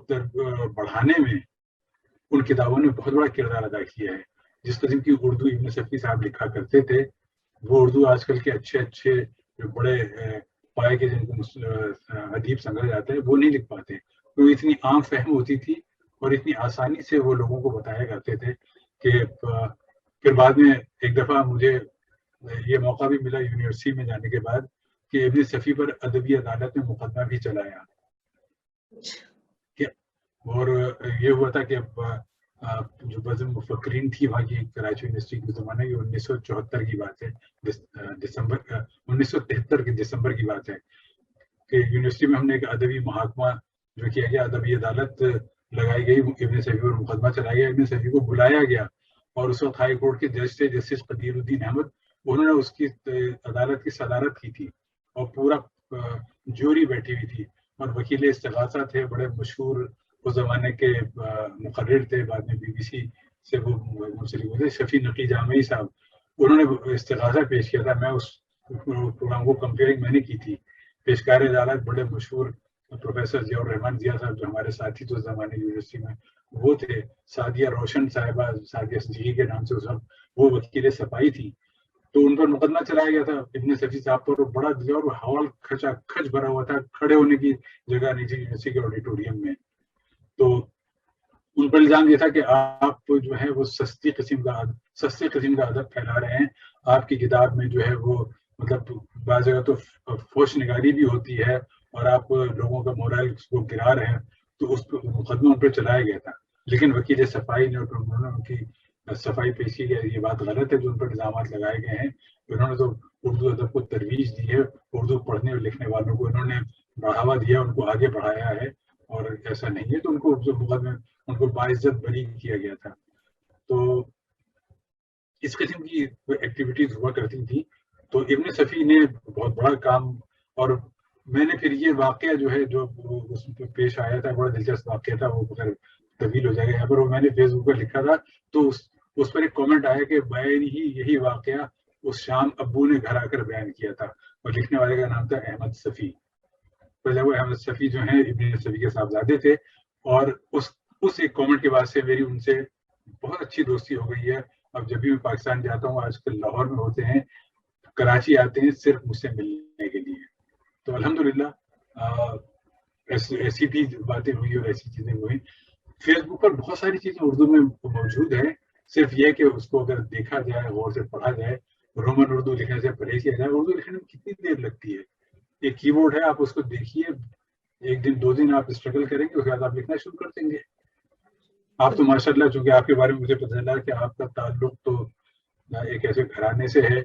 بڑھانے میں ان کتابوں نے بہت بڑا کردار ادا کیا ہے. جس قسم کی اردو ابن صفی صاحب لکھا کرتے تھے، وہ اردو آج کل کے اچھے جو بڑے پائے کے جن کو ادیب سمجھا جاتا ہے وہ نہیں لکھ پاتے. وہ اتنی عام فہم ہوتی تھی اور اتنی آسانی سے وہ لوگوں کو بتایا کرتے تھے کہ پھر بعد میں ایک دفعہ مجھے یہ موقع بھی ملا یونیورسٹی میں جانے کے بعد کہ ابن صفی پر ادبی عدالت میں مقدمہ بھی چلایا. اور یہ ہوا تھا کہ جو بزم مفکرین تھی وہاں کی کراچی یونیورسٹی کے زمانے کی 1974 کی بات ہے، 1973 کے دسمبر کی بات ہے کہ یونیورسٹی میں ہم نے ایک ادبی محاکمہ جو کیا گیا، ادبی عدالت لگائی گئی، ابن صفی پر مقدمہ چلایا گیا. ابن صفی کو بلایا گیا اور اس وقت ہائی کورٹ کے جج تھے جسٹس قدیر الدین احمد، انہوں نے اس کی عدالت کی صدارت کی تھی اور پورا جوری بیٹھی ہوئی تھی اور وکیل استغاثہ تھے، بڑے مشہور اس زمانے کے مقرر تھے، بعد میں بی بی سی سے وہ منسلک ہوئے تھے، شفیع نقی جامعی صاحب. انہوں نے استغاثہ پیش کیا تھا. میں اس پروگرام کو کمپیئرنگ میں نے کی تھی. پیشکار عدالت بڑے مشہور پروفیسر ضیاء الرحمان ضیاء صاحب جو ہمارے ساتھی تو اس زمانے یونیورسٹی میں وہ تھے. سعدیہ روشن صاحبہ، سعدیہ صدیقی کے نام سے اس وقت وہ وکیل صفائی تھی. تو ان پر مقدمہ چلایا گیا تھا ابن صفی صاحب پر، بڑا دیا اور ہال کھچا کھچ بھرا ہوا تھا، کھڑے ہونے کی جگہ نہیں تھی یونیورسٹی کے آڈیٹوریم میں. تو ان پر الزام یہ تھا کہ آپ جو ہے وہ سستے قسم کا ادب پھیلا رہے ہیں. آپ کی کتاب میں جو ہے وہ مطلب بعض جگہ تو فوش نگاری بھی ہوتی ہے اور آپ لوگوں کا مورال کو گرا رہے ہیں. تو اس پہ مقدمہ ان پہ چلایا گیا تھا، لیکن وکیل صفائی نے انہوں نے ان کی صفائی پیش کی کہ یہ بات غلط ہے جو ان پر الزامات لگائے گئے ہیں. انہوں نے تو اردو ادب کو ترویج دی ہے، اردو پڑھنے اور لکھنے والوں کو انہوں نے بڑھاوا دیا، ان کو آگے بڑھایا ہے، اور ایسا نہیں ہے. تو ان کو مقدمے ان کو باعزت بری کیا گیا تھا. تو اس قسم کی ایکٹیویٹیز ہوا کرتی تھی. تو ابن صفی نے بہت بڑا کام، اور میں نے پھر یہ واقعہ جو ہے جو اس میں پیش آیا تھا، بڑا دلچسپ واقعہ تھا، وہ بغیر طویل ہو جائے گا یہاں پر. وہ میں نے فیس بک پر لکھا تھا تو اس پر ایک کامنٹ آیا کہ بیان ہی یہی واقعہ اس شام ابو نے گھر آ کر بیان کیا تھا، اور لکھنے والے کا نام تھا احمد صفی. پہلے وہ احمد صفی جو ہیں ابن صفی کے صاحبزادے تھے، اور اس ایک کامنٹ کے بعد سے میری ان سے بہت اچھی دوستی ہو گئی ہے. اب جب بھی میں پاکستان جاتا ہوں، آج کل لاہور میں ہوتے ہیں، کراچی آتے ہیں صرف مجھ سے ملنے کے لیے. تو الحمدللہ ایسی بھی باتیں ہوئی اور ایسی چیزیں ہوئی. فیس بک پر بہت ساری چیزیں اردو میں موجود ہیں، صرف یہ کہ اس کو اگر دیکھا جائے، غور سے پڑھا جائے. رومن اردو لکھنے سے پرہیز کیا جائے. اردو لکھنے میں کتنی دیر لگتی ہے؟ ایک کی بورڈ ہے، آپ اس کو دیکھیے، ایک دن 2 دن آپ اسٹرگل کریں گے، اس کے بعد آپ لکھنا شروع کر دیں گے. آپ تو ماشاء اللہ، چونکہ آپ کے بارے میں مجھے پتہ چلا کہ آپ کا تعلق تو ایک ایسے گھرانے سے ہے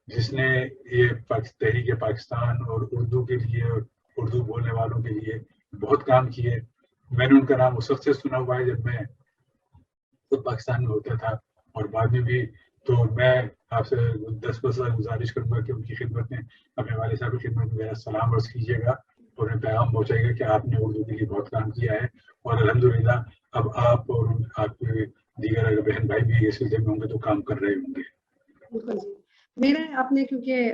جس نے یہ تحریک پاکستان اور اردو کے لیے اور اردو بولنے والوں کے لیے بہت کام کیے. میں نے ان کا نام اس وقت سے سنا ہوا ہے جب میں خود پاکستان میں ہوتا تھا، اور بعد میں بھی. تو میں آپ سے 10 سال گزارش کروں گا کہ ان کی خدمت میں، اپنے والد صاحب کی خدمت میں میرا سلام عرض کیجیے گا، اور انہیں پیغام پہنچائے گا کہ آپ نے اردو کے لیے بہت کام کیا ہے. اور الحمدللہ اب آپ اور آپ کے دیگر اگر بہن بھائی بھی اس سلسلے میں ہوں گے تو کام کر رہے ہوں گے. بالکل جی. میرے آپ نے کیونکہ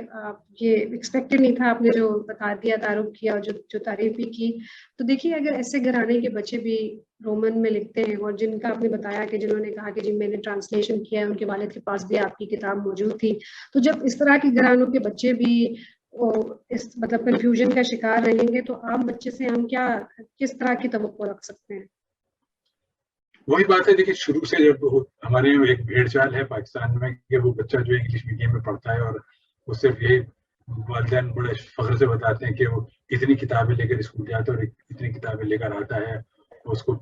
یہ ایکسپیکٹڈ نہیں تھا، آپ نے جو بتا دیا، تعارف کیا اور جو تعریف بھی کی، تو دیکھیے اگر ایسے گھرانے کے بچے بھی رومن میں لکھتے ہیں اور جن کا آپ نے بتایا کہ جنہوں نے کہا کہ جی میں نے ٹرانسلیشن کیا ہے، ان کے والد کے پاس بھی آپ کی کتاب موجود تھی، تو جب اس طرح کے گھرانوں کے بچے بھی اس مطلب کنفیوژن کا شکار رہیں گے تو عام بچے سے ہم کس طرح کی توقع رکھ سکتے ہیں؟ وہی بات ہے، دیکھیے شروع سے جب ہمارے یہاں ایک بھیڑ چال ہے پاکستان میں کہ وہ بچہ جو انگلش میڈیم میں پڑھتا ہے اور وہ صرف یہی والدین بڑے فخر سے بتاتے ہیں کہ وہ اتنی کتابیں لے کر اسکول جاتا ہے اور اتنی کتابیں لے کر آتا ہے، اس کو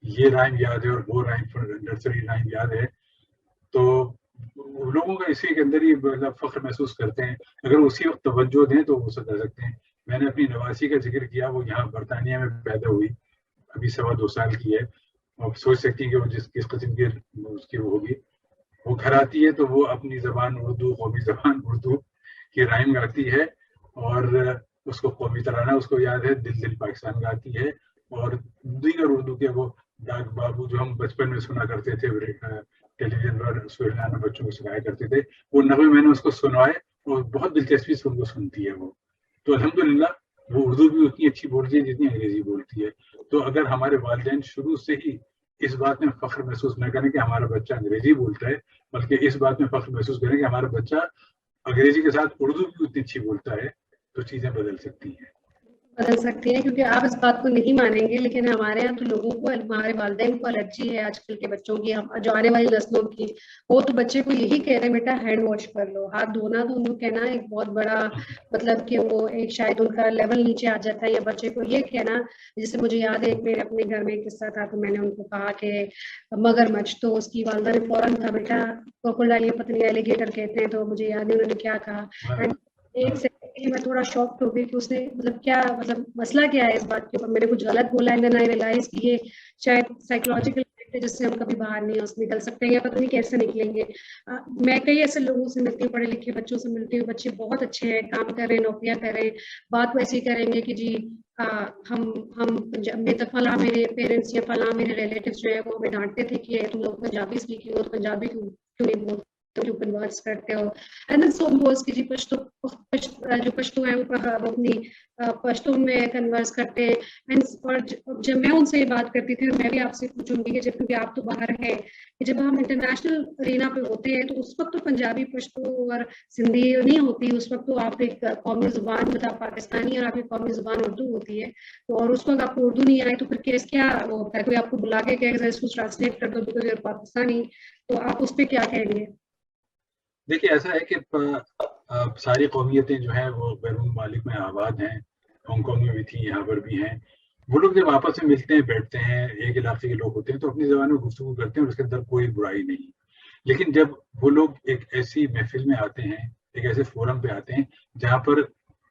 یہ رائم یاد ہے اور وہ رائم نرسری رائم یاد ہے، تو لوگوں کا اسی کے اندر ہی مطلب فخر محسوس کرتے ہیں. اگر اسی وقت توجہ دیں تو وہ سدھر سکتے ہیں. میں نے اپنی نواسی کا ذکر کیا، وہ یہاں برطانیہ میں پیدا ہوئی، ابھی 2.25 سال کی ہے. آپ سوچ سکتی ہیں کہ وہ کس قسم کی اس کی وہ ہوگی. وہ گھر آتی ہے تو وہ اپنی زبان اردو، قومی زبان اردو کی رائم گاتی ہے اور اس کو قومی ترانہ اس کو یاد ہے، دل دل پاکستان گاتی ہے، اور دیگر اردو کے وہ ڈاک بابو جو ہم بچپن میں سنا کرتے تھے ٹیلی ویژن پر سہیلانا بچوں کو سکھایا کرتے تھے، وہ نغمے میں نے اس کو سنوائے اور بہت دلچسپی سے ان کو سنتی ہے وہ. تو الحمدللہ وہ اردو بھی اتنی اچھی بولتی ہے جتنی انگریزی بولتی ہے. تو اگر ہمارے والدین شروع سے ہی اس بات میں فخر محسوس نہ کریں کہ ہمارا بچہ انگریزی بولتا ہے، بلکہ اس بات میں فخر محسوس کریں کہ ہمارا بچہ انگریزی کے ساتھ اردو بھی اتنی اچھی بولتا ہے، تو چیزیں بدل سکتی ہیں. بدل سکتی ہیں، کیونکہ آپ اس بات کو نہیں مانیں گے لیکن ہمارے یہاں تو لوگوں کو، ہمارے والدین کو الرجی ہے آج کل کے بچوں کی، جو آنے والی نسلوں کی. وہ تو بچے کو یہی کہہ رہے ہیں بیٹا ہینڈ واش کر لو، ہاتھ دھونا. تو ان کو کہنا ایک بہت بڑا مطلب کہ وہ ایک شاید ان کا لیول نیچے آ جاتا ہے. یا بچے کو یہ کہنا، جیسے مجھے یاد ہے میرے اپنے گھر میں ایک قصہ تھا، تو میں نے ان کو کہا کہ مگر مچھ، تو اس کی والدہ نے فوراً کہا بیٹا کروکوڈائل یا پتنی ایلیگیٹر کہتے ہیں. تو مجھے یاد ہے انہوں نے کیا کہا، ایک سیکنڈ میں تھوڑا شاک ہو گئی کہ اس نے مطلب کیا، مطلب مسئلہ کیا ہے اس بات کے اوپر، میں نے کچھ غلط بولا ہے. اینڈ آئی ریئلائز کہ یہ شاید سائیکولوجیکل افیکٹ ہے جس سے ہم کبھی باہر نہیں نکل سکتے ہیں، یا پتہ نہیں کیسے نکلیں گے. میں کئی ایسے لوگوں سے ملتی ہوں، پڑھے لکھے بچوں سے ملتی ہوں، بچے بہت اچھے ہیں، کام کر رہے ہیں، نوکریاں کر رہے ہیں، بات ویسی کریں گے کہ جی ہم فلاں میرے پیرنٹس یا فلاں میرے ریلیٹیوز جو ہے وہ ہمیں ڈانٹتے تھے کہ تم لوگ پنجابی اسپیکنگ ہو، پنجابی کیوں نہیں بولتے، جو کنورٹس کرتے ہو. اینڈ دین سو بوز کہ جی جو پشتو ہے وہ اپنی پشتو میں کنورس کرتے ہیں. اور جب میں ان سے یہ بات کرتی تھی، میں بھی آپ سے پوچھوں گی کہ جب کیونکہ آپ تو باہر ہے، کہ جب ہم انٹرنیشنل ارینا پہ ہوتے ہیں تو اس وقت تو پنجابی، پشتو اور سندھی نہیں ہوتی، اس وقت تو آپ ایک قومی زبان مطلب پاکستانی اور آپ کی قومی زبان اردو ہوتی ہے. تو اور اس وقت آپ کو اردو نہیں آئے تو پھر کیس کیا وہ ہوتا ہے، کوئی آپ کو بلا کے کہے گا اس کو ٹرانسلیٹ کر دو بیکاز یو آر پاکستانی، تو آپ اس پہ کیا کہیں گے؟ دیکھیے ایسا ہے کہ ساری قومیتیں جو ہیں وہ بیرون ممالک میں آباد ہیں، ہانگ کانگ میں بھی تھیں، یہاں پر بھی ہیں. وہ لوگ جب آپس میں ملتے ہیں، بیٹھتے ہیں، ایک علاقے کے لوگ ہوتے ہیں تو اپنی زبان میں گفتگو کرتے ہیں اور اس کے اندر کوئی برائی نہیں. لیکن جب وہ لوگ ایک ایسی محفل میں آتے ہیں، ایک ایسے فورم پہ آتے ہیں جہاں پر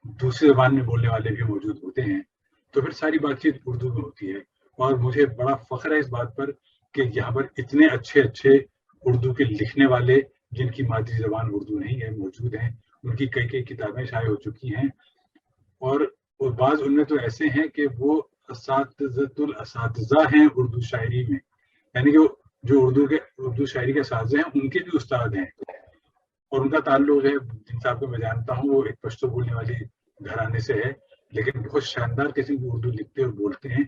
دوسری زبان میں بولنے والے بھی موجود ہوتے ہیں، تو پھر ساری بات چیت اردو میں ہوتی ہے. اور مجھے بڑا فخر ہے اس بات پر کہ یہاں پر اتنے اچھے اچھے اردو کے لکھنے والے جن کی مادری زبان اردو نہیں ہے موجود ہیں. ان کی کئی کتابیں شائع ہو چکی ہیں، اور بعض ان میں تو ایسے ہیں کہ وہ اساتذہ ہیں اردو شاعری میں، یعنی کہ جو اردو شاعری کے اساتذہ ہیں ان کے بھی استاد ہیں. اور ان کا تعلق ہے، جن صاحب کو میں جانتا ہوں، وہ ایک پشتو بولنے والی گھرانے سے ہے، لیکن بہت شاندار قسم کی اردو لکھتے اور بولتے ہیں.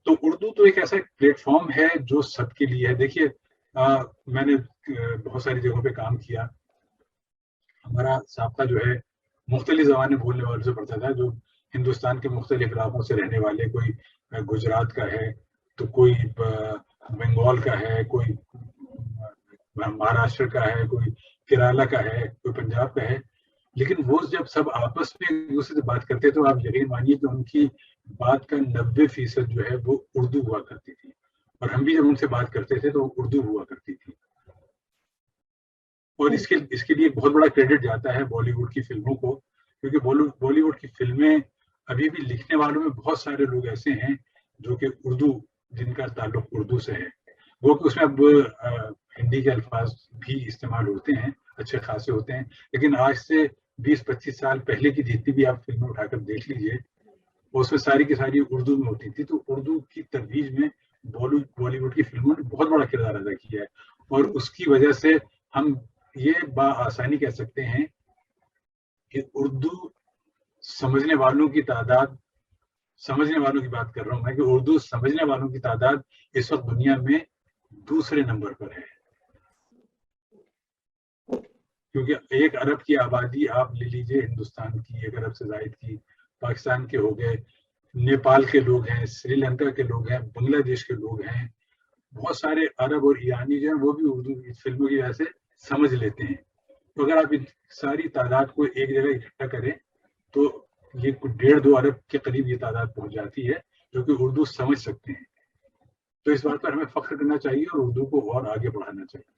تو اردو تو ایک ایسا پلیٹ فارم ہے جو سب کے لیے ہے. دیکھیے میں نے بہت ساری جگہوں پہ کام کیا. ہمارا سابقہ جو ہے مختلف زبانیں بولنے والوں سے پڑتا تھا، جو ہندوستان کے مختلف علاقوں سے رہنے والے، کوئی گجرات کا ہے تو کوئی بنگال کا ہے، کوئی مہاراشٹر کا ہے، کوئی کیرالہ کا ہے، کوئی پنجاب کا ہے. لیکن وہ جب سب آپس میں ایک دوسرے سے بات کرتے تو آپ یقین مانیے کہ ان کی بات کا 90% جو ہے وہ اردو ہوا کرتی تھی، اور ہم بھی جب ان سے بات کرتے تھے تو اردو ہوا کرتی تھی. اور اس کے لیے بہت بڑا کریڈٹ جاتا ہے بالی ووڈ کی فلموں کو، کیونکہ بالی ووڈ کی فلمیں ابھی بھی لکھنے والوں میں بہت سارے لوگ ایسے ہیں جو کہ اردو، جن کا تعلق اردو سے ہے. وہ کہ اس میں اب ہندی کے الفاظ بھی استعمال ہوتے ہیں، اچھے خاصے ہوتے ہیں، لیکن آج سے 20-25 سال پہلے کی جتنی بھی آپ فلمیں اٹھا کر دیکھ لیجئے، اس میں ساری کی ساری اردو میں ہوتی تھی. تو اردو کی ترویج میں بالی ووڈ کی فلموں نے بہت بڑا کردار ادا کیا ہے، اور اس کی وجہ سے ہم یہ بآسانی کہہ سکتے ہیں کہ اردو سمجھنے والوں کی تعداد، سمجھنے والوں کی بات کر رہا ہوں میں، کہ اردو سمجھنے والوں کی تعداد اس وقت دنیا میں دوسرے نمبر پر ہے. کیونکہ 1 ارب کی آبادی آپ لے لیجئے ہندوستان کی، 1 ارب سے زائد کی، پاکستان کے ہو گئے، نیپال کے لوگ ہیں، سری لنکا کے لوگ ہیں، بنگلہ دیش کے لوگ ہیں، بہت سارے عرب اور ایرانی جو ہیں وہ بھی اردو کی فلموں کی وجہ سے سمجھ لیتے ہیں. تو اگر آپ ان ساری تعداد کو ایک جگہ اکٹھا کریں تو یہ 1.5-2 ارب کے قریب یہ تعداد پہنچ جاتی ہے جو کہ اردو سمجھ سکتے ہیں. تو اس بات پر ہمیں فخر کرنا چاہیے اور اردو کو اور آگے بڑھانا چاہیے.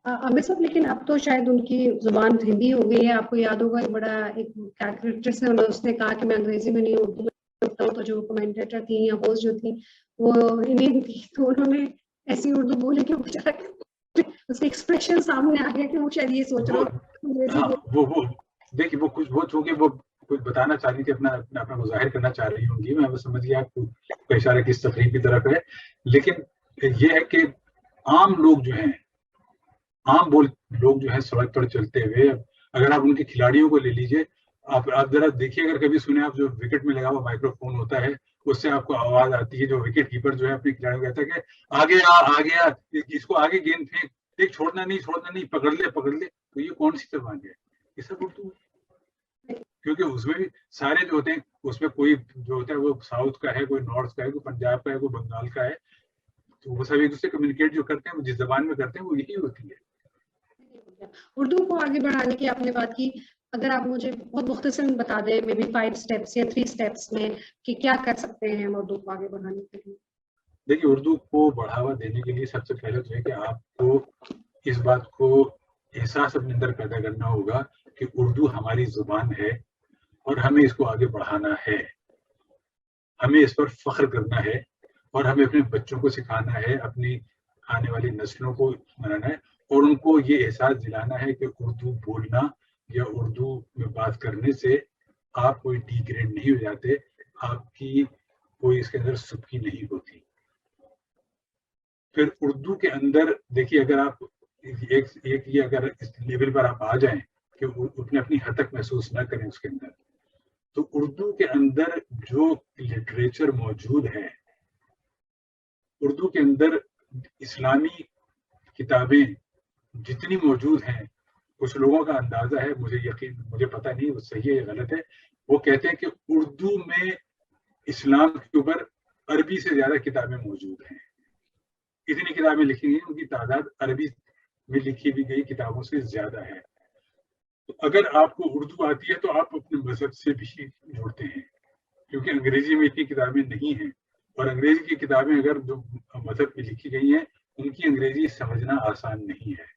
عامر صاحب، لیکن اب تو شاید ان کی زبان ہندی ہو گئی ہے. آپ کو یاد ہوگا بڑا ایک کریکٹر سے اس نے کہا کہ میں انگریزی میں نہیں اردو میں پڑھتا ہوں، تو جو کمنٹیٹر تھی یا ہوسٹ جو تھی وہ انڈین تھی، تو انہوں نے ایسی اردو بولی کہ اس کے ایکسپریشن سامنے آ گیا کہ وہ شاید یہ سوچ رہا وہ دیکھیے وہ کچھ وہ چونکہ وہ کچھ بتانا چاہ رہی تھی، اپنا وہ ظاہر کرنا چاہ رہی ہوں گی. میں وہ سمجھ گیا آپ کو اشارہ کس تقریب کی طرف ہے. لیکن یہ ہے کہ عام لوگ جو ہیں، عام لوگ جو ہیں سڑک پر چلتے ہوئے، اگر آپ ان کے کھلاڑیوں کو لے لیجئے، آپ ذرا دیکھیے، اگر کبھی سنیں آپ جو وکٹ میں لگا ہوا مائکرو فون ہوتا ہے اس سے آپ کو آواز آتی ہے، جو وکٹ کیپر جو ہے اپنے کھلاڑیوں کو کہتا ہے کہ آگے آ، اس کو آگے گیند پھینک، دیکھ، چھوڑنا نہیں، پکڑ لے. تو یہ کون سی زبان ہے؟ یہ سب اردو ہے. کیونکہ اس میں بھی سارے جو ہوتے ہیں، اس میں کوئی جو ہوتا ہے وہ ساؤتھ کا ہے، کوئی نارتھ کا ہے، کوئی پنجاب کا ہے، کوئی بنگال کا ہے. تو وہ سب ایک دوسرے کمیونیکیٹ جو کرتے ہیں، وہ جس زبان میں کرتے ہیں وہ یہی ہوتی ہے. اردو کو آگے بڑھانے کی آپ نے بات کی، اگر آپ مجھے بہت مختصر بتا دیں، مے بی 5 اسٹیپس یا 3 اسٹیپس میں کہ کیا کر سکتے ہیں ہم اردو کو آگے بڑھانے کے لیے. دیکھیے، اردو کو بڑھاوا دینے کے لیے سب سے پہلے تو ہے کہ آپ کو اس بات کو احساس اپنے اندر پیدا کرنا ہوگا کہ اردو ہماری زبان ہے اور ہمیں اس کو آگے بڑھانا ہے، ہمیں اس پر فخر کرنا ہے اور ہمیں اپنے بچوں کو سکھانا ہے، اپنی آنے والی نسلوں کو بنانا ہے اور ان کو یہ احساس دلانا ہے کہ اردو بولنا یا اردو میں بات کرنے سے آپ کوئی ڈی گریڈ نہیں ہو جاتے، آپ کی کوئی اس کے اندر سبکی نہیں ہوتی. پھر اردو کے اندر دیکھیے، اگر آپ ایک یہ اگر اس لیول پر آپ آ جائیں کہ اپنی حد تک محسوس نہ کریں اس کے اندر، تو اردو کے اندر جو لٹریچر موجود ہے، اردو کے اندر اسلامی کتابیں جتنی موجود ہیں، کچھ لوگوں کا اندازہ ہے، مجھے پتہ نہیں وہ صحیح ہے یا غلط ہے، وہ کہتے ہیں کہ اردو میں اسلام کے اوپر عربی سے زیادہ کتابیں موجود ہیں. اتنی کتابیں لکھی گئی، ان کی تعداد عربی میں لکھی بھی گئی کتابوں سے زیادہ ہے. تو اگر آپ کو اردو آتی ہے تو آپ اپنے مذہب سے بھی جڑتے ہیں، کیونکہ انگریزی میں اتنی کتابیں نہیں ہیں، اور انگریزی کی کتابیں اگر جو مذہب میں لکھی گئی ہیں ان کی انگریزی سمجھنا آسان نہیں ہے.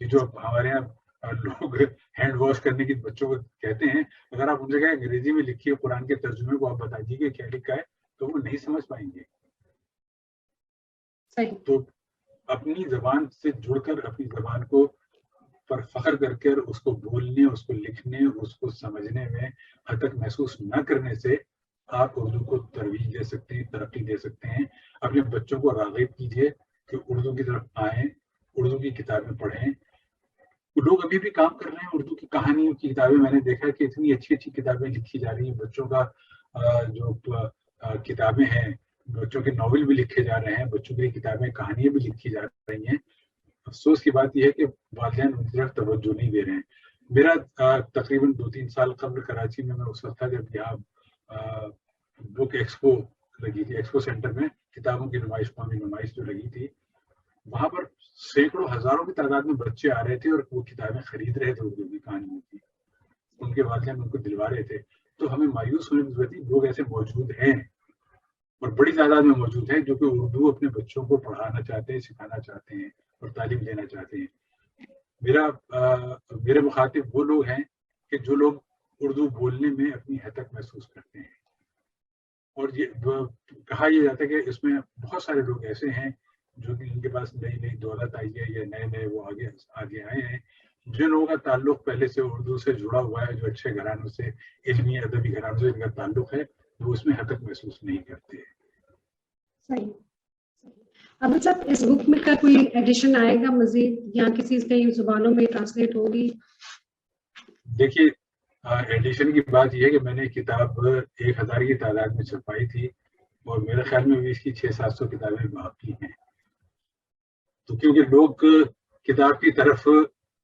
یہ جو ہمارے یہاں لوگ ہینڈ واش کرنے کی بچوں کو کہتے ہیں، اگر آپ ان جگہ انگریزی میں لکھی ہے قرآن کے ترجمے کو آپ بتا دیجیے کہ کیا لکھا ہے تو وہ نہیں سمجھ پائیں گے. تو اپنی زبان سے جڑ کر، اپنی زبان کو پر فخر کر کے اس کو بولنے، اس کو لکھنے، اس کو سمجھنے میں حد تک محسوس نہ کرنے سے آپ اردو کو ترویج دے سکتے ہیں، ترقی دے سکتے ہیں. اپنے بچوں کو راغب کیجیے کہ اردو کی طرف آئیں، اردو کی کتابیں پڑھیں. لوگ ابھی بھی کام کر رہے ہیں اردو کی کہانیوں کی کتابیں. میں نے دیکھا کہ اتنی اچھی اچھی کتابیں لکھی جا رہی ہیں. بچوں کا جو کتابیں ہیں، بچوں کے ناول بھی لکھے جا رہے ہیں، بچوں کی کتابیں، کہانیاں بھی لکھی جا رہی ہیں. افسوس کی بات یہ ہے کہ والدین ان کی طرف توجہ نہیں دے رہے ہیں. میرا تقریباً 2-3 سال قبل کراچی میں اس وقت تھا جب یہاں بک ایکسپو لگی تھی، ایکسپو سینٹر میں کتابوں کی نمائش، قومی نمائش جو لگی تھی، وہاں پر سینکڑوں ہزاروں کی تعداد میں بچے آ رہے تھے اور وہ کتابیں خرید رہے تھے اردو کی کہانیوں کی. ان کے والدین ان کو دلوا رہے تھے. تو ہمیں مایوس ہونے کی ضرورت نہیں، لوگ ایسے موجود ہیں اور بڑی تعداد میں موجود ہیں جو کہ اردو اپنے بچوں کو پڑھانا چاہتے ہیں، سکھانا چاہتے ہیں اور تعلیم دینا چاہتے ہیں. میرے مخاطب وہ لوگ ہیں کہ جو لوگ اردو بولنے میں اپنی حد تک محسوس کرتے ہیں. اور یہ کہا یہ جاتا ہے کہ اس میں بہت سارے لوگ ایسے ہیں جو کہ ان کے پاس نئی دولت آئی ہے یا نئے وہ آگے آئے ہیں، جن لوگوں کا تعلق پہلے سے اردو سے جڑا ہوا ہے، جو اچھے گھرانوں سے، علمی ادبی گھرانوں سے ان کا تعلق ہے، وہ اس میں حد تک محسوس نہیں کرتے. صحیح. اب صاحب اس بک میں کا کوئی ایڈیشن آئے گا مزید یا کسی کئی زبانوں میں ٹرانسلیٹ ہوگی؟ دیکھیے ایڈیشن کی بات یہ ہے کہ میں نے کتاب 1000 کی تعداد میں چھپائی تھی اور میرے خیال میں بھی اس کی 600-700 کتابیں باقی ہیں. تو کیونکہ لوگ کتاب کی طرف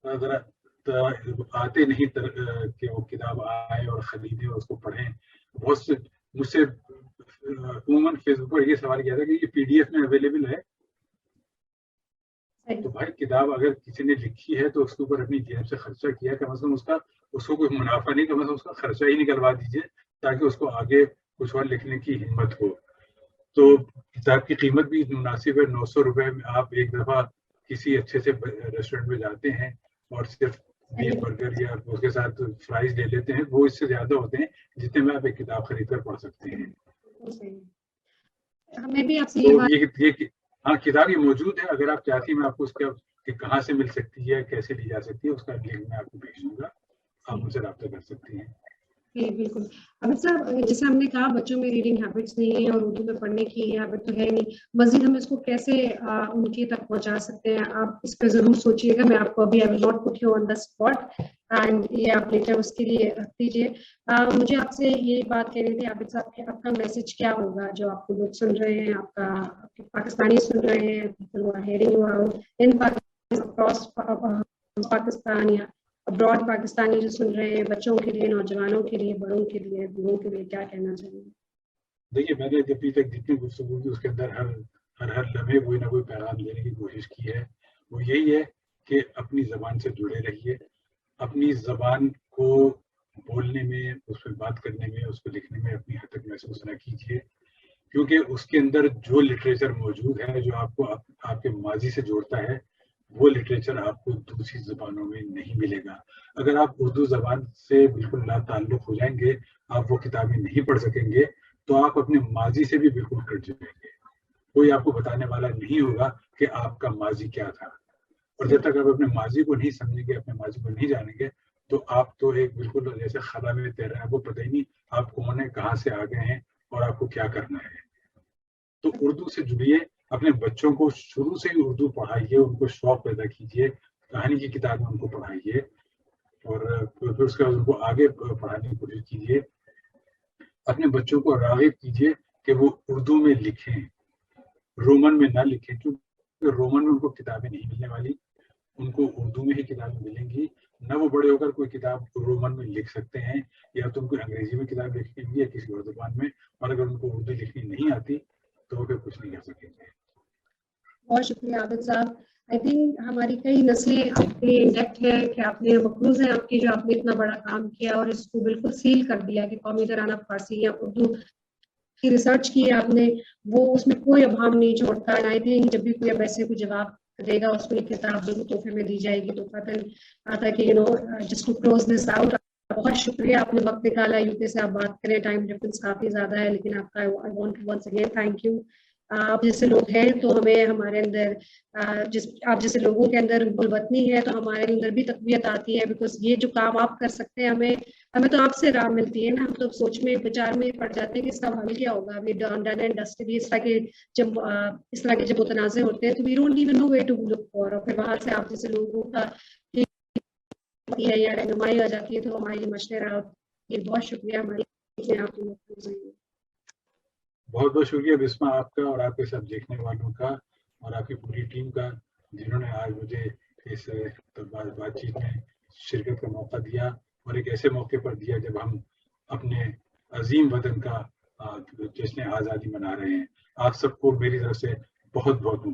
ذرا آتے نہیں کہ وہ کتاب آئے اور خریدیں اور اس کو پڑھیں. بہت سے مجھ سے عموماً فیس بک پر یہ سوال کیا تھا کہ یہ PDF میں اویلیبل ہے. تو بھائی کتاب اگر کسی نے لکھی ہے تو اس کے اوپر اپنی جیب سے خرچہ کیا، کم از کم اس کو کوئی منافع نہیں، کم از کم اس کا خرچہ ہی نکلوا دیجیے تاکہ اس کو آگے کچھ اور لکھنے کی ہمت ہو. تو کتاب کی قیمت بھی مناسب ہے. 900 روپے میں آپ ایک دفعہ کسی اچھے سے ریسٹورینٹ میں جاتے ہیں اور صرف بیف برگر یا اس کے ساتھ فرائز لے لیتے ہیں، وہ اس سے زیادہ ہوتے ہیں جتنے میں آپ ایک کتاب خرید کر پڑھ سکتے ہیں. ہمیں بھی آپ سے ہاں کتاب یہ موجود ہے، اگر آپ چاہتی ہیں میں آپ کو اس کا کہ کہاں سے مل سکتی ہے، کیسے لی جا سکتی ہے، اس کا لنک میں آپ کو بھیج دوں گا، آپ مجھ سے رابطہ کر سکتی ہیں. جی بالکل. اب صاحب جیسے ہم نے کہا بچوں میں ریڈنگ ہیبٹس نہیں ہے اور اردو میں پڑھنے کی ہیبٹ تو ہے نہیں، مزید ہم اس کو کیسے ان کی تک پہنچا سکتے ہیں؟ آپ اس پہ ضرور سوچیے گا. میں آپ کو ابھی I will not put you on the spot and یہ آپ لیٹر اس کے لیے رکھ دیجیے. مجھے آپ سے یہ بات کہنی تھی عابد صاحب کہ آپ کا میسج کیا ہوگا جو آپ کو لوگ سن رہے ہیں، آپ کا پاکستانی سن رہے ہیں، people who are hearing you out in Pakistan یا ابراڈ پاکستانی جو سن رہے ہیں، بچوں کے لیے، نوجوانوں کے لیے، بڑوں کے لیے، بوڑھوں کے لیے کیا کہنا چاہیں گے؟ دیکھیے میں نے ابھی تک جتنی گفتگو کی اس کے اندر ہر لمحے کوئی نہ کوئی پیغام دینے کی کوشش کی ہے. وہ یہی ہے کہ اپنی زبان سے جڑے رہیے، اپنی زبان کو بولنے میں، اس پہ بات کرنے میں، اس کو لکھنے میں اپنی حد تک محسوس نہ کیجیے، کیونکہ اس کے اندر جو لٹریچر موجود ہے جو آپ کو آپ کے ماضی سے جوڑتا ہے، وہ لٹریچر آپ کو دوسری زبانوں میں نہیں ملے گا. اگر آپ اردو زبان سے بالکل لا تعلق ہو جائیں گے، آپ وہ کتابیں نہیں پڑھ سکیں گے، تو آپ اپنے ماضی سے بھی بالکل کٹ جائیں گے. کوئی آپ کو بتانے والا نہیں ہوگا کہ آپ کا ماضی کیا تھا. اور جب تک آپ اپنے ماضی کو نہیں سمجھیں گے، اپنے ماضی کو نہیں جانیں گے، تو آپ تو ایک بالکل جیسے خلا میں تیر رہے ہیں، آپ کو پتہ ہی نہیں آپ کون ہیں، کہاں سے آ گئے ہیں اور آپ کو کیا کرنا ہے. تو اردو سے جڑیے، اپنے بچوں کو شروع سے ہی اردو پڑھائیے، ان کو شوق پیدا کیجیے، کہانی کی کتابیں ان کو پڑھائیے اور پھر اس کے بعد ان کو آگے پڑھانے کی کوشش کیجیے. اپنے بچوں کو راغب کیجیے کہ وہ اردو میں لکھیں، رومن میں نہ لکھیں، کیونکہ رومن میں ان کو کتابیں نہیں ملنے والی، ان کو اردو میں ہی کتابیں ملیں گی. نہ وہ بڑے ہو کر کوئی کتاب رومن میں لکھ سکتے ہیں، یا تو ان کو انگریزی میں کتاب لکھنی ہوگی یا کسی اور زبان میں، اور اگر ان کو اردو لکھنی نہیں آتی تو وہ پھر کچھ نہیں کر سکیں گے. بہت شکریہ عابد صاحب. آئی تھنک ہماری کئی نسلیں آپ کے انڈیکٹ ہے کہ آپ نے مقروض ہیں آپ کی، جو آپ نے اتنا بڑا کام کیا اور اس کو بالکل سیل کر دیا کہ قومی ترانہ فارسی یا اردو کی ریسرچ کی آپ نے، وہ اس میں کوئی ابہام نہیں چھوڑتا. آئی تھنک جب بھی کوئی اب ایسے کوئی جواب دے گا اس کو ایک کتاب ضرور تحفے میں دی جائے گی. تو پتہ آتا ہے کہ just to close this out, بہت شکریہ آپ نے وقت نکالا، UK سے آپ بات کریں، ٹائم ڈفرینس کافی زیادہ ہے، لیکن آپ کا I want to once again thank you. آپ جیسے لوگ ہیں تو ہمیں ہمارے اندر آپ جیسے لوگوں کے اندر گلوتنی ہے تو ہمارے اندر بھی تقویت آتی ہے، بیکاز یہ جو کام آپ کر سکتے ہیں ہمیں تو آپ سے راہ ملتی ہے نا. ہم تو سوچ میں بچار میں پڑ جاتے ہیں کہ اس کا حل کیا ہوگا. ڈن اینڈ ڈسٹڈ اس طرح کے جب متنازع ہوتے ہیں تو we don't even know where to look for, اور پھر باہر سے آپ جیسے لوگوں کا یا رہنمائی آ جاتی ہے تو ہمارے لیے مشورہ. بہت شکریہ ہماری آپ کی. بہت بہت شکریہ بسما آپ کا اور آپ کے سب دیکھنے والوں کا اور آپ کی پوری ٹیم کا، جنہوں نے آج مجھے اس بات چیت میں شرکت کا موقع دیا، اور ایک ایسے موقع پر دیا جب ہم اپنے عظیم وطن کا جشن آزادی منا رہے ہیں. آپ سب کو میری طرف سے بہت بہت مبارک.